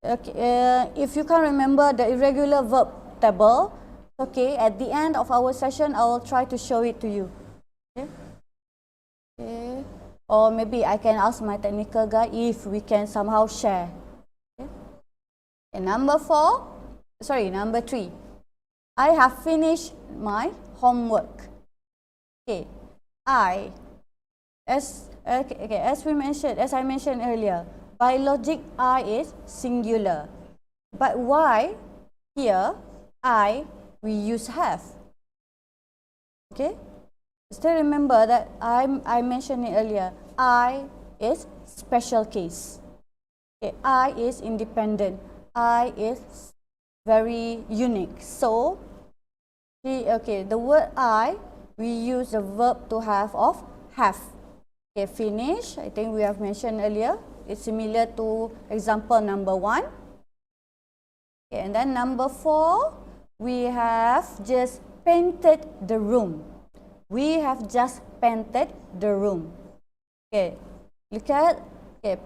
Speaker 1: Okay. If you can remember the irregular verb table, okay, at the end of our session, I will try to show it to you. Okay. Okay. Or maybe I can ask my technical guy if we can somehow share. Okay. And number 3. I have finished my homework. Okay. As I mentioned earlier, by logic I is singular. But why here we use have? Okay. Still remember that I mentioned it earlier. I is special case. Okay. I is independent. I is very unique. So, the word I, we use the verb to have of have. Okay, finish. I think we have mentioned earlier. It's similar to example number 1. Okay, and then number 4, we have just painted the room. We have just painted the room. Okay, look at. Okay,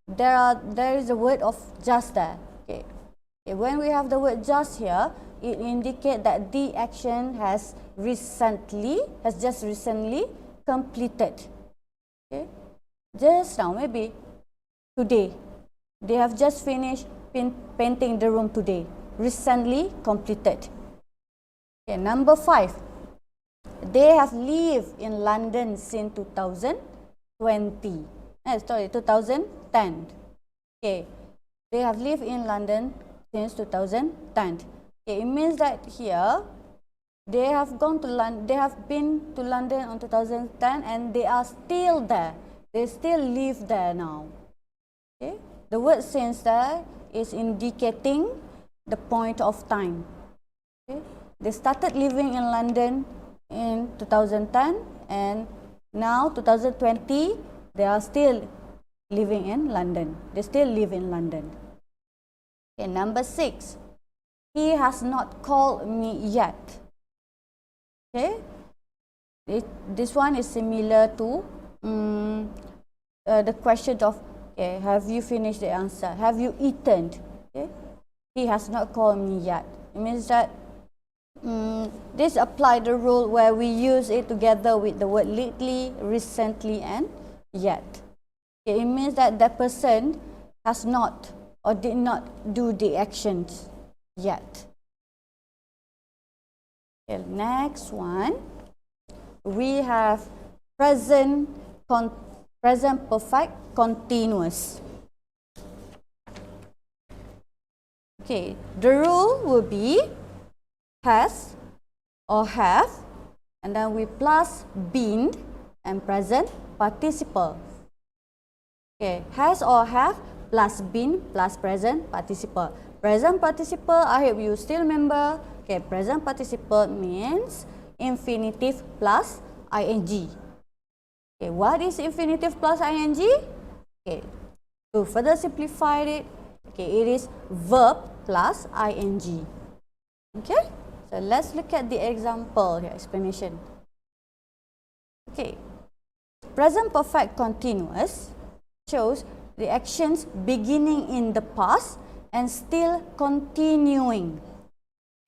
Speaker 1: there is a word of just there. Okay. Okay, when we have the word just here, it indicates that the action has just recently completed. Okay, just now, maybe today, they have just finished painting the room today. Recently completed. Okay, number 5, they have lived in London since 2010. Okay, they have lived in London since 2010. Okay, it means that here they have been to London on 2010 and they are still there. They still live there now. Okay, the word since there is indicating the point of time. Okay, they started living in London in 2010 and now 2020 they are still living in London. They still live in London. Okay, number 6. He has not called me yet. Okay, this one is similar to the question of, okay, have you finished the answer? Have you eaten? Okay, he has not called me yet. It means that this apply the rule where we use it together with the word lately, recently, and yet. Okay, it means that that person has not or did not do the actions yet. Okay, next one, we have present perfect continuous. Okay, the rule will be has or have, and then we plus been and present participle. Okay, has or have plus been plus present participle. Present participle, I hope you still remember. Okay, present participle means infinitive plus ing. Okay, what is infinitive plus ing? Okay, to further simplify it, okay, it is verb plus ing. Okay, so let's look at the example here, explanation. Okay, present perfect continuous shows the actions beginning in the past and still continuing.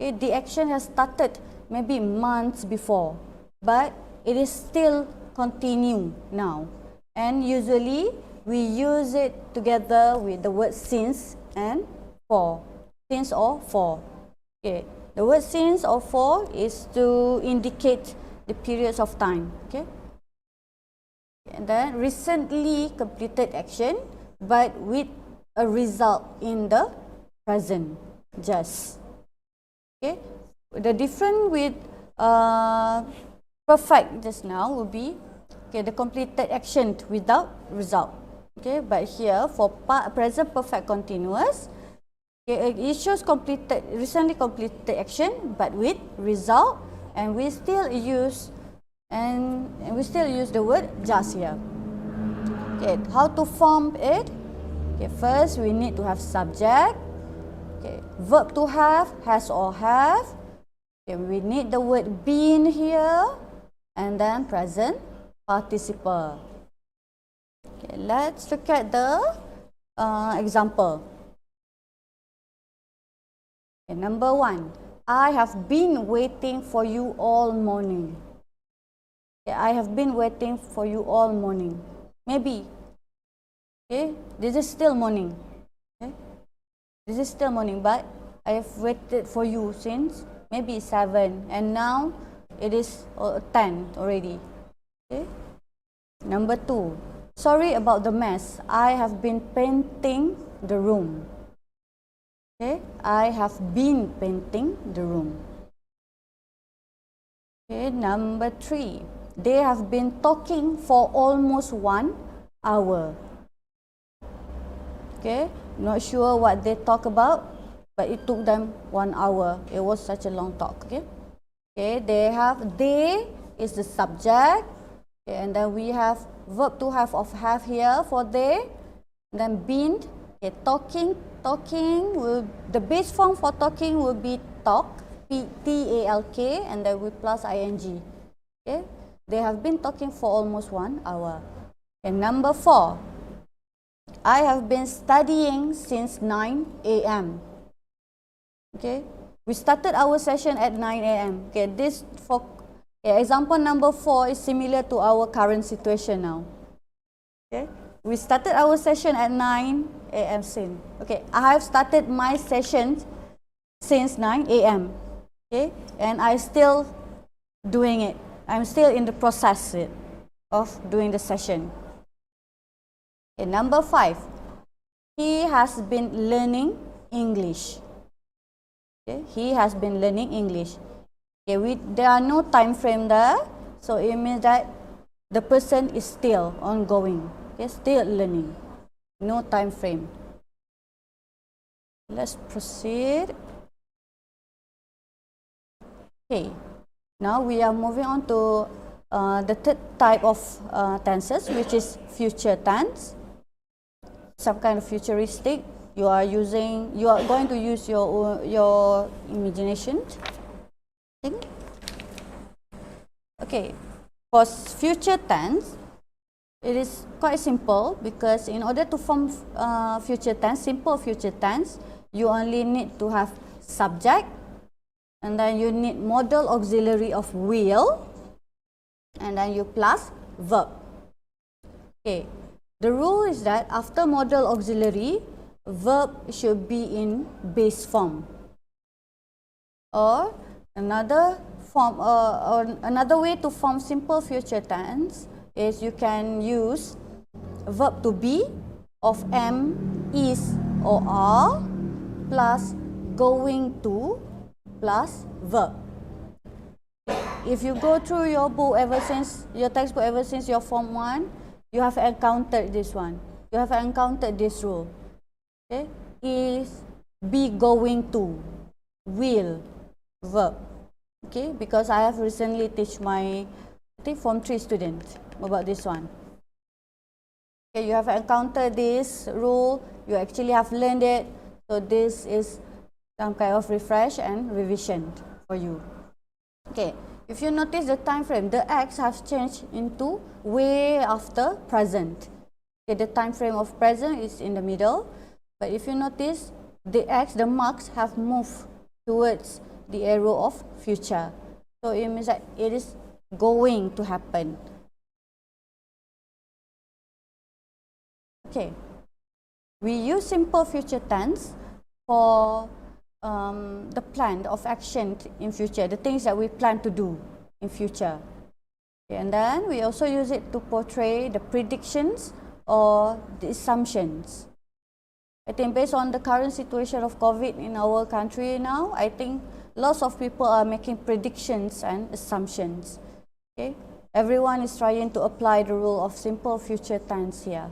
Speaker 1: Okay, the action has started maybe months before, but it is still continue now. And usually we use it together with the word since and for. Since or for. Okay, the word since or for is to indicate the periods of time. Okay, and then recently completed action, but with a result in the present just. Okay, the difference with perfect just now will be the completed action without result. But here for present perfect continuous, it shows recently completed action, but with result, and we still use the word just here. How to form it? First we need to have subject. Verb to have, has or have. We need the word been here, and then present participle. Let's look at the example. Number 1, I have been waiting for you all morning. I have been waiting for you all morning. Maybe. This is still morning. This is still morning, but I have waited for you since maybe 7, and now it is 10 already. Number 2, sorry about the mess. I have been painting the room. I have been painting the room. Number 3, they have been talking for almost 1 hour. Not sure what they talk about, but it took them 1 hour. It was such a long talk. They is the subject, and then we have verb to have of have here for they, and then been. Talking will, the base form for talking will be talk, T-A-L-K, and then we plus ing. They have been talking for almost 1 hour. Number 4, I have been studying since 9 a.m. We started our session at 9 a.m. This for example number 4 is similar to our current situation now. We started our session at 9 a.m. soon. I have started my session since 9 a.m. And I still doing it. I'm still in the process of doing the session. Number 5, he has been learning English. He has been learning English. There are no time frame there, so it means that the person is still ongoing. Still learning. No time frame. Let's proceed. Now we are moving on to the third type of tenses, which is future tense. Some kind of futuristic. You are going to use your imagination. For future tense, it is quite simple, because in order to form future tense, simple future tense, you only need to have subject, and then you need modal auxiliary of will, and then you plus verb. The rule is that after modal auxiliary, verb should be in base form. Or another way to form simple future tense is you can use verb to be of am, is, or are plus going to plus verb. If you go through your book your textbook ever since your Form 1, you have encountered this one. You have encountered this rule. Is, be going to, will, verb. Because I have recently teach my Form 3 students about this one. You have encountered this rule, you actually have learned it, so this is some kind of refresh and revision for you. If you notice the time frame, the X has changed into way after present. The time frame of present is in the middle, but if you notice, the X, the marks have moved towards the arrow of future. So it means that it is going to happen. We use simple future tense for the plan of action in future, the things that we plan to do in future. And then we also use it to portray the predictions or the assumptions. I think based on the current situation of COVID in our country now, I think lots of people are making predictions and assumptions. Okay, everyone is trying to apply the rule of simple future tense here.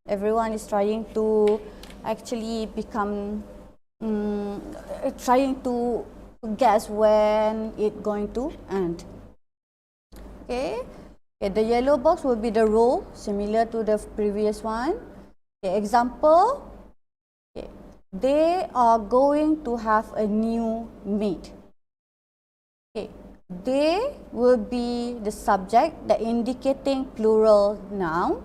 Speaker 1: Everyone is trying to actually become, trying to guess when it's going to end. Okay, the yellow box will be the rule similar to the previous one. Okay, example, okay, they are going to have a new maid. Okay, they will be the subject that indicating plural noun.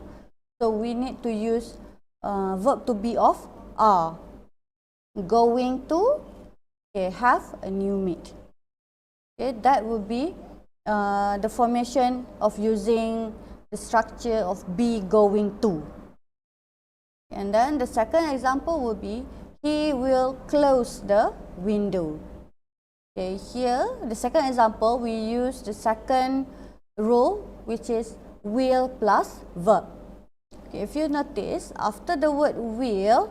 Speaker 1: So we need to use verb to be of are. Going to, okay, have a new maid. Okay, that will be the formation of using the structure of be going to. And then the second example will be he will close the window. Okay, here the second example we use the second rule, which is will plus verb. Okay, if you notice, after the word will,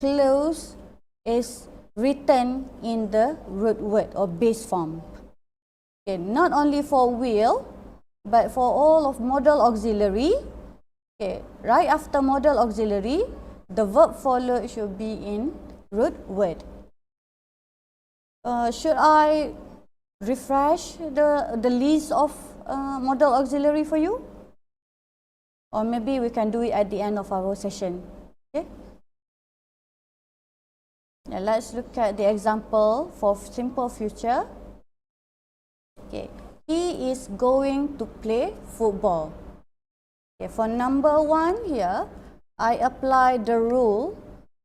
Speaker 1: close is written in the root word or base form. Okay, not only for will, but for all of modal auxiliary. Okay, right after modal auxiliary, the verb followed should be in root word. Should I refresh the list of modal auxiliary for you? Or maybe we can do it at the end of our session. Okay. Now let's look at the example for simple future. Okay, he is going to play football. Okay, for number 1 here, I apply the rule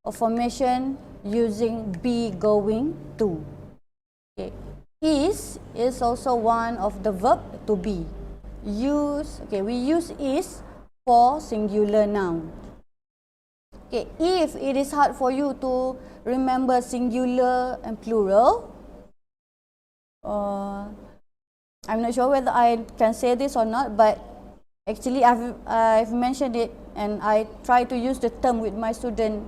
Speaker 1: of formation using be going to. Okay, is also one of the verb to be. We use is for singular noun. Okay, if it is hard for you to remember singular and plural, I'm not sure whether I can say this or not, but actually I've mentioned it, and I try to use the term with my student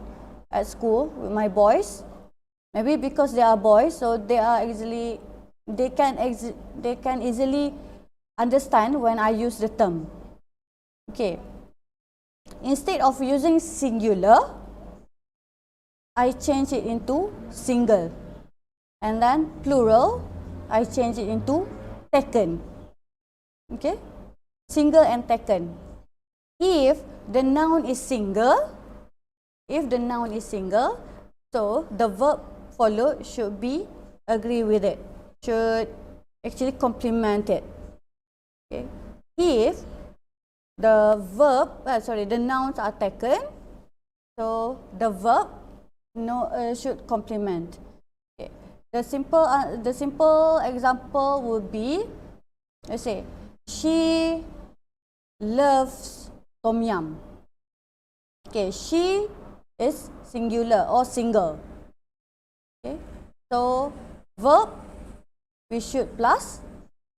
Speaker 1: at school, with my boys. Maybe because they are boys, so they can easily understand when I use the term. Okay, instead of using singular, I change it into single, and then plural, I change it into taken. Okay, single and taken. If the noun is single, so the verb followed should be agree with it, should actually complement it. Okay, if the nouns are taken, so the verb should complement. Okay. The simple example would be, let's say, she loves tom yum. Okay, she is singular or single. Okay, so verb we should plus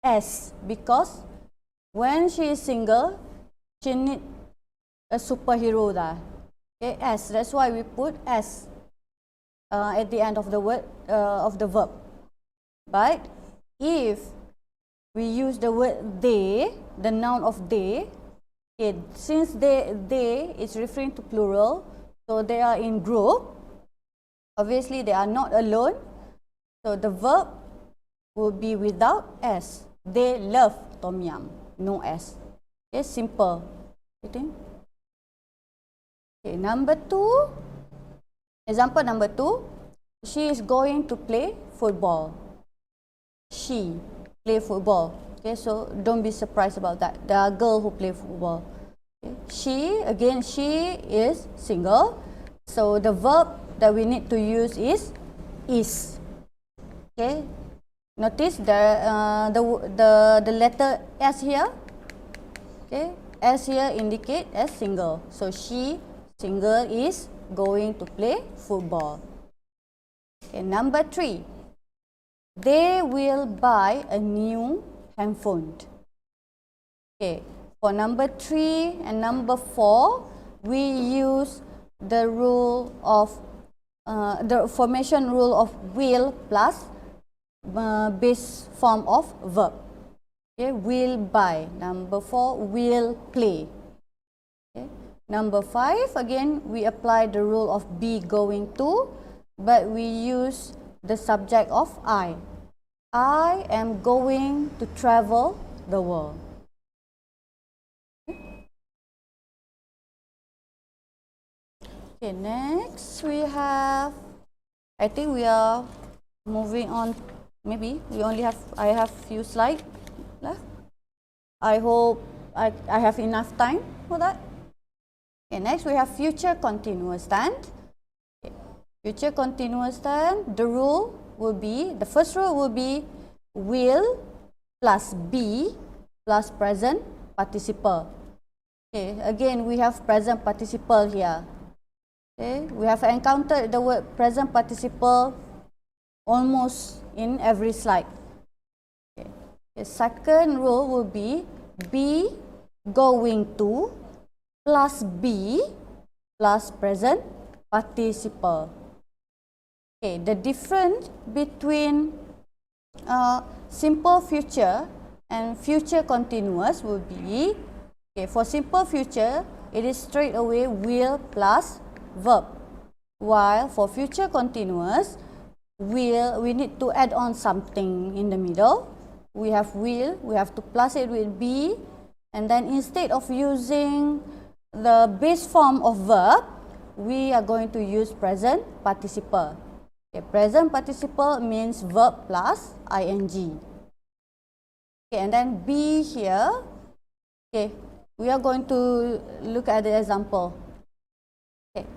Speaker 1: s, because when she is single, she need a superhero there. Okay, s. That's why we put s at the end of the word of the verb. But if we use the word they, the noun of they, okay, since they is referring to plural, so they are in group. Obviously, they are not alone. So the verb will be without s. They love tom yum. No s. Okay, simple. Okay, number 2. Example number 2. She is going to play football. She play football. Okay, so don't be surprised about that. There are girls who play football. Okay. She is single. So the verb that we need to use is. Okay. Notice the letter s here. Okay, s here indicate as single. So she, single, is going to play football. Okay, number 3. They will buy a new handphone. Okay, for number 3 and number 4, we use the rule of the formation rule of will plus base form of verb. Okay, will buy. Number 4, will play. Okay. Number 5, again we apply the rule of be going to, but we use the subject of I. I am going to travel the world. Okay, next we have, I think we are moving on. Maybe we only have, I have few slides left. I hope I have enough time for that. Okay, next we have future continuous tense. Okay. Future continuous tense, the rule will be, the first rule will be will plus be plus present participle. Okay, again we have present participle here. Okay, we have encountered the word present participle almost in every slide. Okay. The second rule will be going to plus be plus present participle. Okay, the difference between simple future and future continuous will be, okay, for simple future, it is straight away will plus verb, while for future continuous, we need to add on something in the middle. We have will, we have to plus it with be, and then instead of using the base form of verb, we are going to use present participle. Okay, present participle means verb plus ing. Okay, and then be here. Okay, we are going to look at the example. Okay.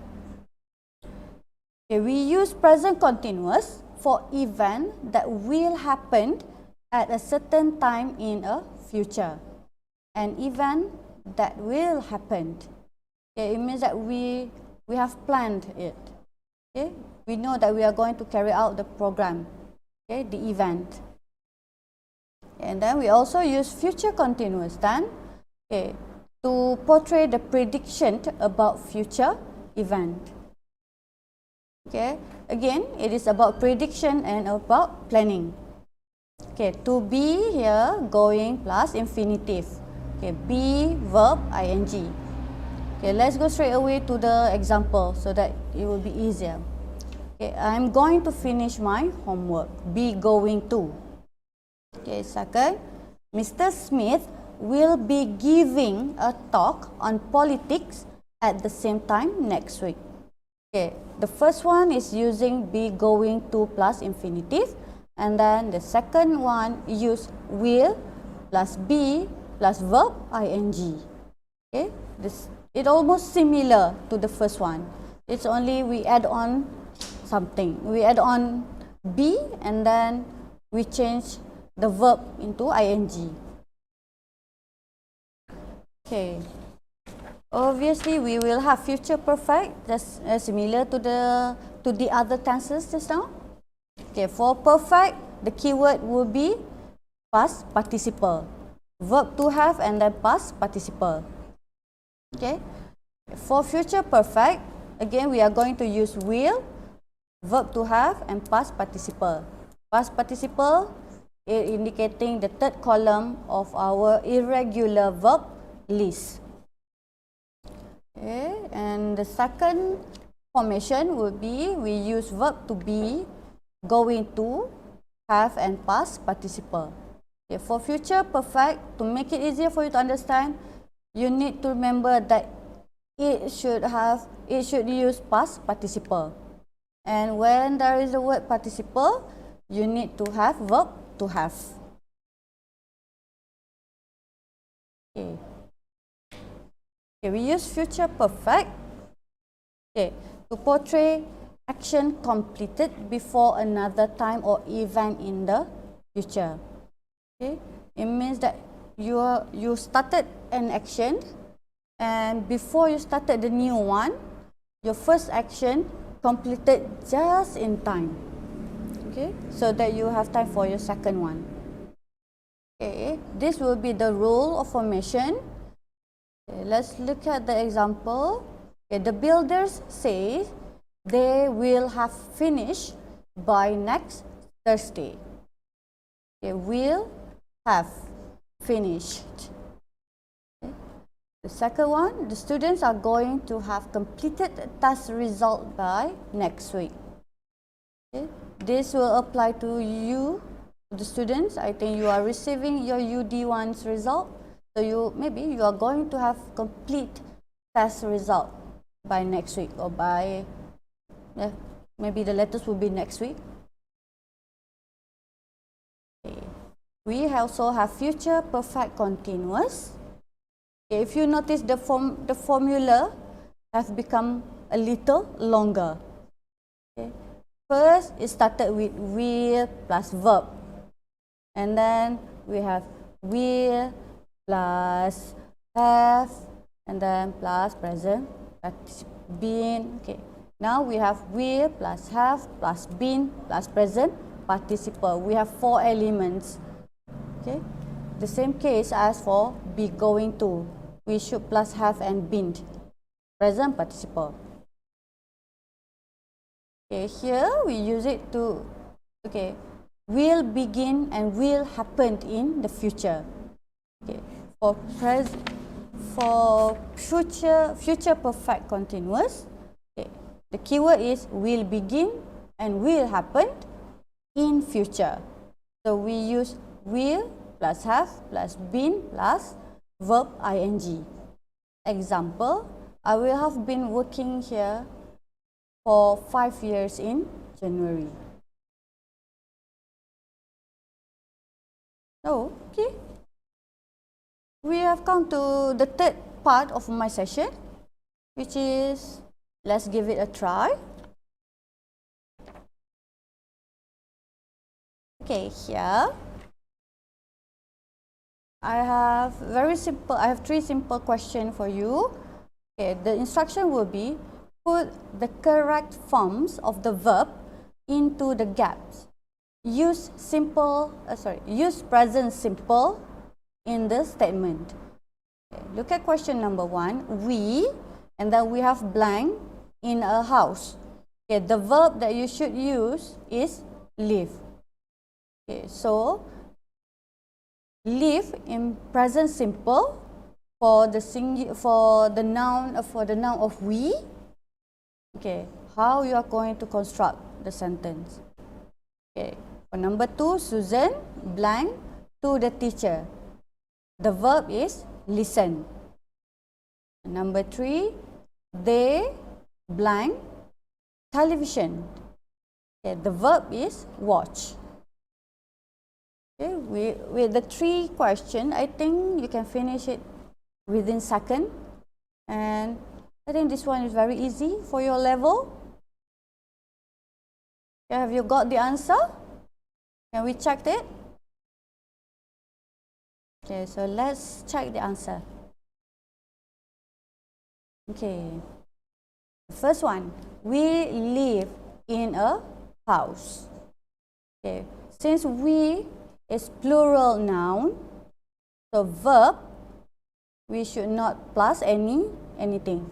Speaker 1: Okay, we use present continuous for event that will happen at a certain time in a future. An event that will happen. Okay, it means that we have planned it. Okay, we know that we are going to carry out the program. Okay, the event. And then we also use future continuous tense, okay, to portray the prediction about future event. Okay, again, it is about prediction and about planning. Okay, to be here, going plus infinitive. Okay, be, verb, ing. Okay, let's go straight away to the example so that it will be easier. Okay, I'm going to finish my homework. Be going to. Okay, second, Mr. Smith will be giving a talk on politics at the same time next week. Okay, the first one is using be going to plus infinitive, and then the second one use will plus be plus verb ing. Okay, it almost similar to the first one. It's only we add on something. We add on be and then we change the verb into ing. Okay. Obviously, we will have future perfect, just similar to the other tenses just now. Okay, for perfect, the keyword will be past participle, verb to have, and then past participle. Okay, for future perfect, again we are going to use will, verb to have, and past participle. Past participle is indicating the third column of our irregular verb list. Okay, and the second formation will be we use verb to be, going to, have, and past participle. Okay, for future perfect, to make it easier for you to understand, you need to remember that it should use past participle. And when there is a word participle, you need to have verb to have. Okay. Okay, we use future perfect, okay, to portray action completed before another time or event in the future. Okay, it means that you started an action, and before you started the new one, your first action completed just in time. Okay, so that you have time for your second one. Okay, this will be the rule of formation. Okay, let's look at the example. Okay, the builders say they will have finished by next Thursday. Okay, will have finished. Okay. The second one, the students are going to have completed the task result by next week. Okay. This will apply to you, the students. I think you are receiving your UD1's result. So maybe you are going to have complete test result by next week, or by, maybe the letters will be next week. Okay. We also have future perfect continuous. Okay. If you notice, the formula have become a little longer. Okay. First, it started with will plus verb, and then we have will plus have, and then plus present been. Okay. Now we have will plus have plus been plus present participle. We have 4 elements. Okay. The same case as for be going to. We should plus have and been, present participle. Okay, here we use it to, okay, will begin and will happen in the future. Okay, for future perfect continuous, okay, the keyword is will begin and will happen in future. So we use will plus have plus been plus verb ing. Example, I will have been working here for 5 years in January. So, okay. We have come to the third part of my session, which is, let's give it a try. Okay, here I have I have 3 simple questions for you. Okay, the instruction will be, put the correct forms of the verb into the gaps. Use present simple in the statement. Okay, look at question number 1. We, and then we have blank in a house. Okay, the verb that you should use is live. Okay, so live in present simple for the noun of we. Okay, how you are going to construct the sentence? Okay, for number 2, Susan blank to the teacher. The verb is listen. Number 3, they blank television. Okay, the verb is watch. Okay, with the 3 questions, I think you can finish it within second, and I think this one is very easy for your level. Okay, have you got the answer? Can we check it? Okay, so let's check the answer. Okay, the first one, we live in a house. Okay, since we is plural noun, so verb, we should not plus anything.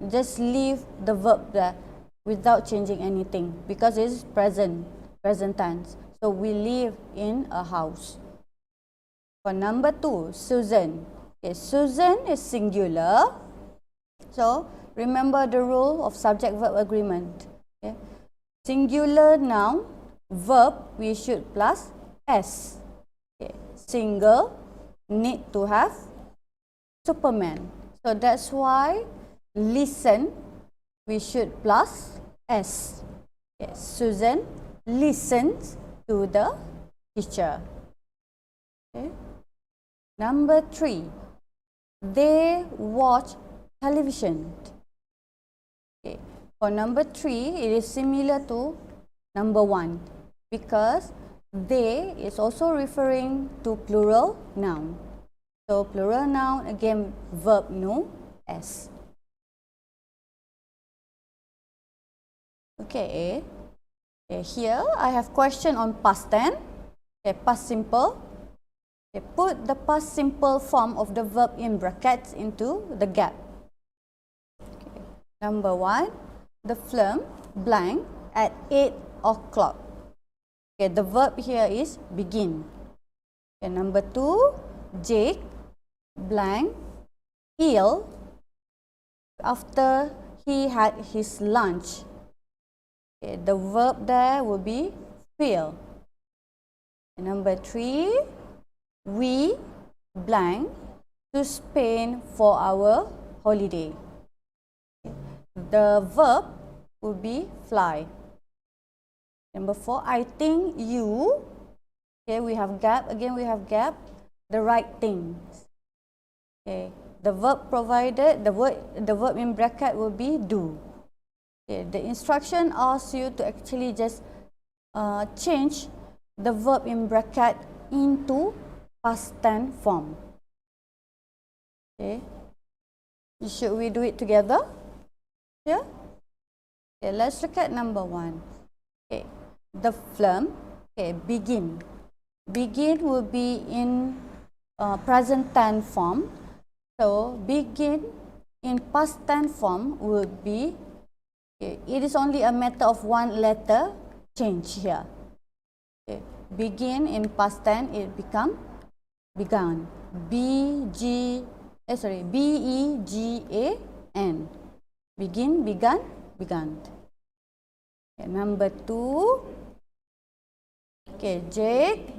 Speaker 1: Just leave the verb there without changing anything, because it is present tense. So we live in a house. For number 2, Susan. Okay, Susan is singular. So remember the rule of subject-verb agreement. Okay. Singular noun, verb, we should plus s. Okay. Single, need to have Superman. So that's why listen, we should plus s. Okay. Susan listens to the teacher. Okay. Number 3, they watch television. Okay. For number 3, it is similar to number 1, because they is also referring to plural noun. So plural noun, again verb no s. Okay. Okay, here I have question on past tense. Okay, past simple. Okay, put the past simple form of the verb in brackets into the gap. Okay. Number 1, the film blank at 8 o'clock. Okay, the verb here is begin. Okay, number 2, Jake blank ill after he had his lunch. Okay, the verb there will be feel. Okay, number 3, we blank to Spain for our holiday. Okay, the verb will be fly. Number 4, I think you. Okay, we have gap. Again, we have gap. The right thing. Okay, the verb provided, the verb in bracket will be do. Okay, the instruction asks you to actually just change the verb in bracket into past tense form. Okay, should we do it together? Yeah. Okay, let's look at number 1. Okay, the film. Okay, begin. Begin will be in present tense form. So begin in past tense form would be, okay, it is only a matter of one letter change here. Okay, begin in past tense, it become began. B-E-G-A-N. Begin, began, began. Okay, number 2. Okay, Jake.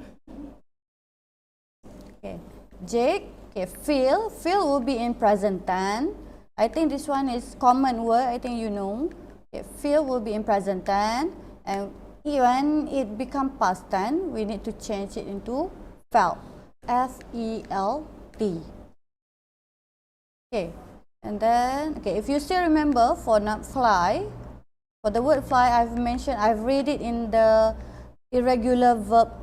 Speaker 1: Okay, Jake. Okay, feel. Feel will be in present tense. I think this one is common word. I think you know. Okay, feel will be in present tense, and when it become past tense, we need to change it into felt. F-E-L-T. Okay, and then if you still remember for not fly, for the word fly, I've read it in the irregular verb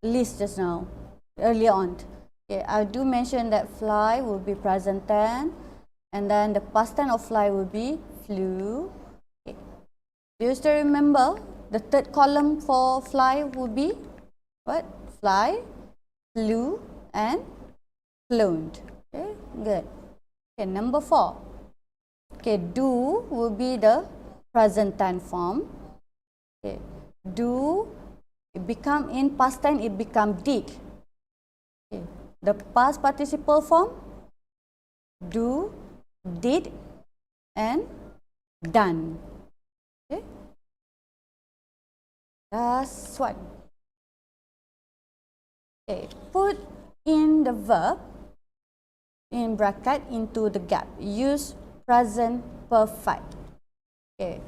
Speaker 1: list just now, earlier on. Okay, I do mention that fly will be present tense, and then the past tense of fly will be flew. Okay. Do you still remember the third column for fly will be what? Fly, flew, and flown. Okay, good. Okay, number 4. Okay, do will be the present tense form. Okay, do, it become in past tense, it become did. Okay, the past participle form, do, did, and done. Okay, last one. Okay, put in the verb in bracket into the gap. Use present perfect. Okay.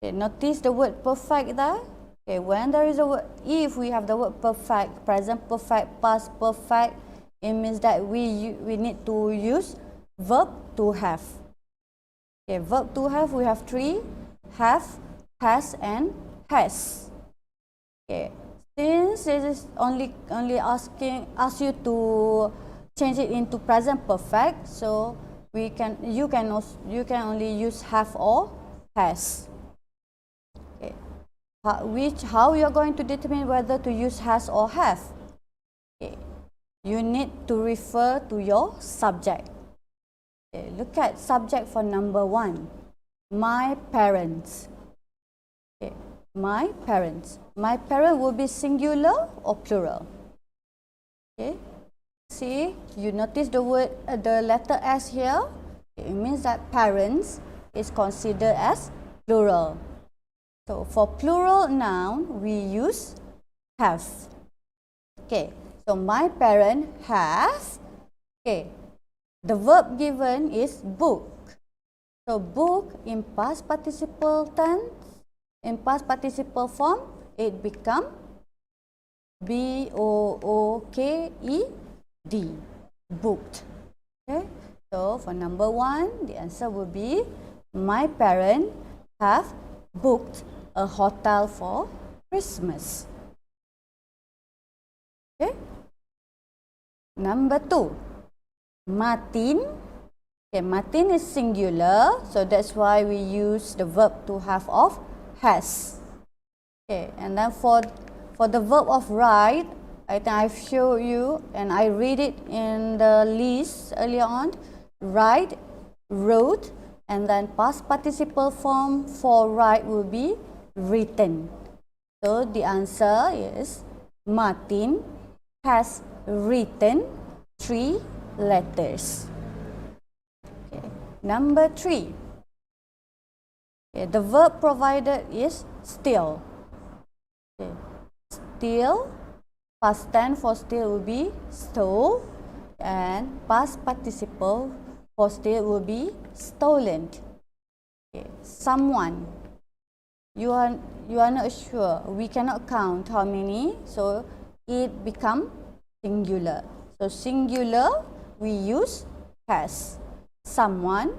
Speaker 1: Okay, notice the word perfect there. Okay, when there is a word, if we have the word perfect, present perfect, past perfect, it means that we need to use verb to have. Okay, verb to have, we have 3: have, has, and has. Okay, since it is only ask you to change it into present perfect, so you can only use have or has. Okay. How you are going to determine whether to use has or have? Okay. You need to refer to your subject. Okay. Look at subject for number 1. My parents. Okay. My parents. My parent will be singular or plural? Okay. See, you notice the word, the letter S here. It means that parents is considered as plural. So for plural noun, we use have. Okay, so my parent have. Okay, the verb given is book. So book in past participle tense, in past participle form, it become B-O-O-K-E-D, booked. Okay, so for number 1, the answer will be my parents have booked a hotel for Christmas. Okay, number 2, Martin. Okay, Martin is singular, so that's why we use the verb to have of has. Okay, and then for the verb of write, I think I've showed you and I read it in the list earlier on. Write, wrote, and then past participle form for write will be written. So the answer is Martin has written 3 letters. Okay. Number 3. Okay. The verb provided is still. Okay. Still, past tense for still will be stole, and past participle for still will be stolen. Okay. Someone. You are not sure. We cannot count how many, so it become singular. So singular, we use has. Someone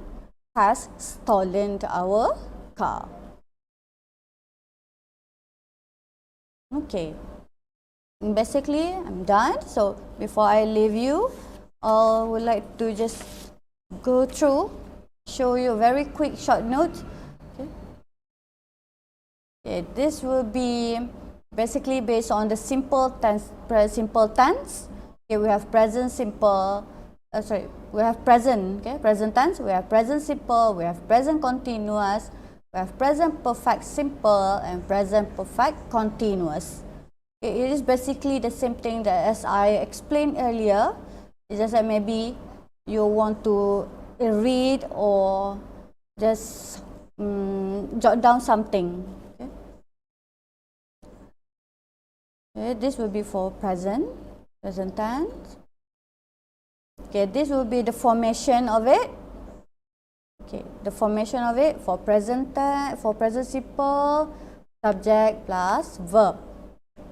Speaker 1: has stolen our car. Okay. Basically, I'm done. So before I leave you, I would like to just go through, show you a very quick short note. Okay, this will be basically based on the simple tense. Okay, we have present simple. We have present. Okay, present tense. We have present simple. We have present continuous. We have present perfect simple and present perfect continuous. Okay, it is basically the same thing that as I explained earlier. It's just that maybe you want to read or just jot down something. Okay, this will be for present tense. Okay, this will be the formation of it. Okay, the formation of it for present tense, for present simple, subject plus verb.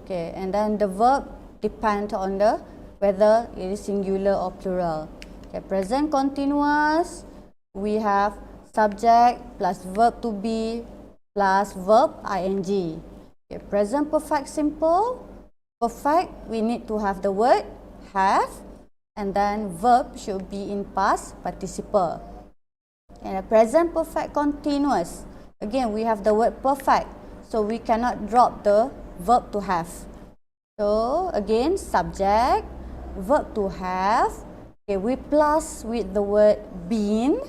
Speaker 1: Okay, and then the verb depend on the whether it is singular or plural. Okay, present continuous, we have subject plus verb to be plus verb ing. Okay, present perfect simple. Perfect, we need to have the word have, and then verb should be in past participle. And a present perfect continuous, again we have the word perfect, so we cannot drop the verb to have. So again, subject, verb to have, okay, we plus with the word been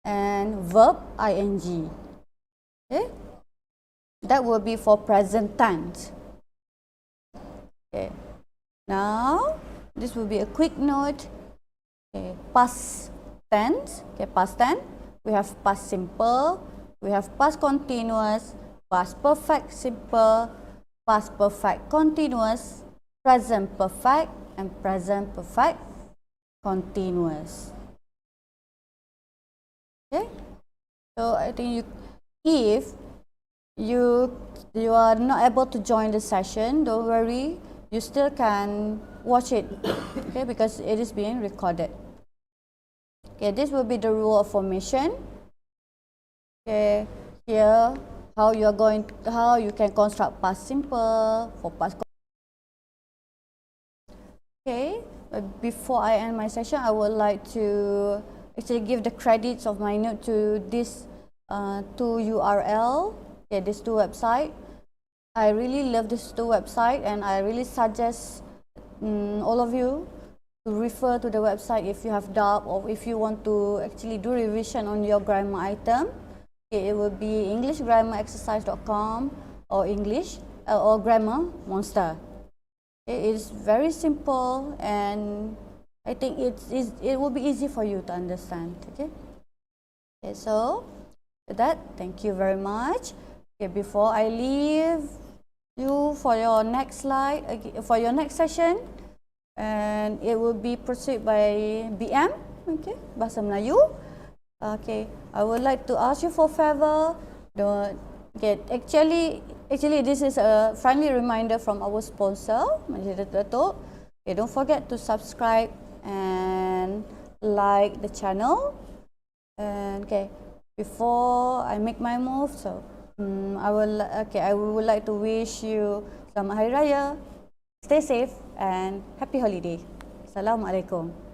Speaker 1: and verb ing. Okay, that will be for present tense. Okay, now this will be a quick note. Okay, past tense. Okay, past tense. We have past simple. We have past continuous. Past perfect simple. Past perfect continuous. Present perfect and present perfect continuous. Okay. So I think if you are not able to join the session, don't worry. You still can watch it, okay, because it is being recorded. Okay, this will be the rule of formation. Okay, here how you can construct past simple for past. Okay, but before I end my session, I would like to actually give the credits of my note to this two URL. Okay, these two websites. I really love this two website, and I really suggest all of you to refer to the website if you have doubt or if you want to actually do revision on your grammar item. Okay, it will be EnglishGrammarExercise.com or English or Grammar Monster. Okay, it is very simple, and I think it will be easy for you to understand. Okay. Okay, so with that, thank you very much. Okay, before I leave you for your next slide, for your next session, and it will be pursued by BM, okay, Bahasa Melayu. Okay, I would like to ask you for a favor. Actually, this is a friendly reminder from our sponsor, Majlis Datuk. Okay, don't forget to subscribe and like the channel. And okay, before I make my move, so I would like to wish you Selamat Hari Raya, stay safe and happy holiday. Assalamualaikum.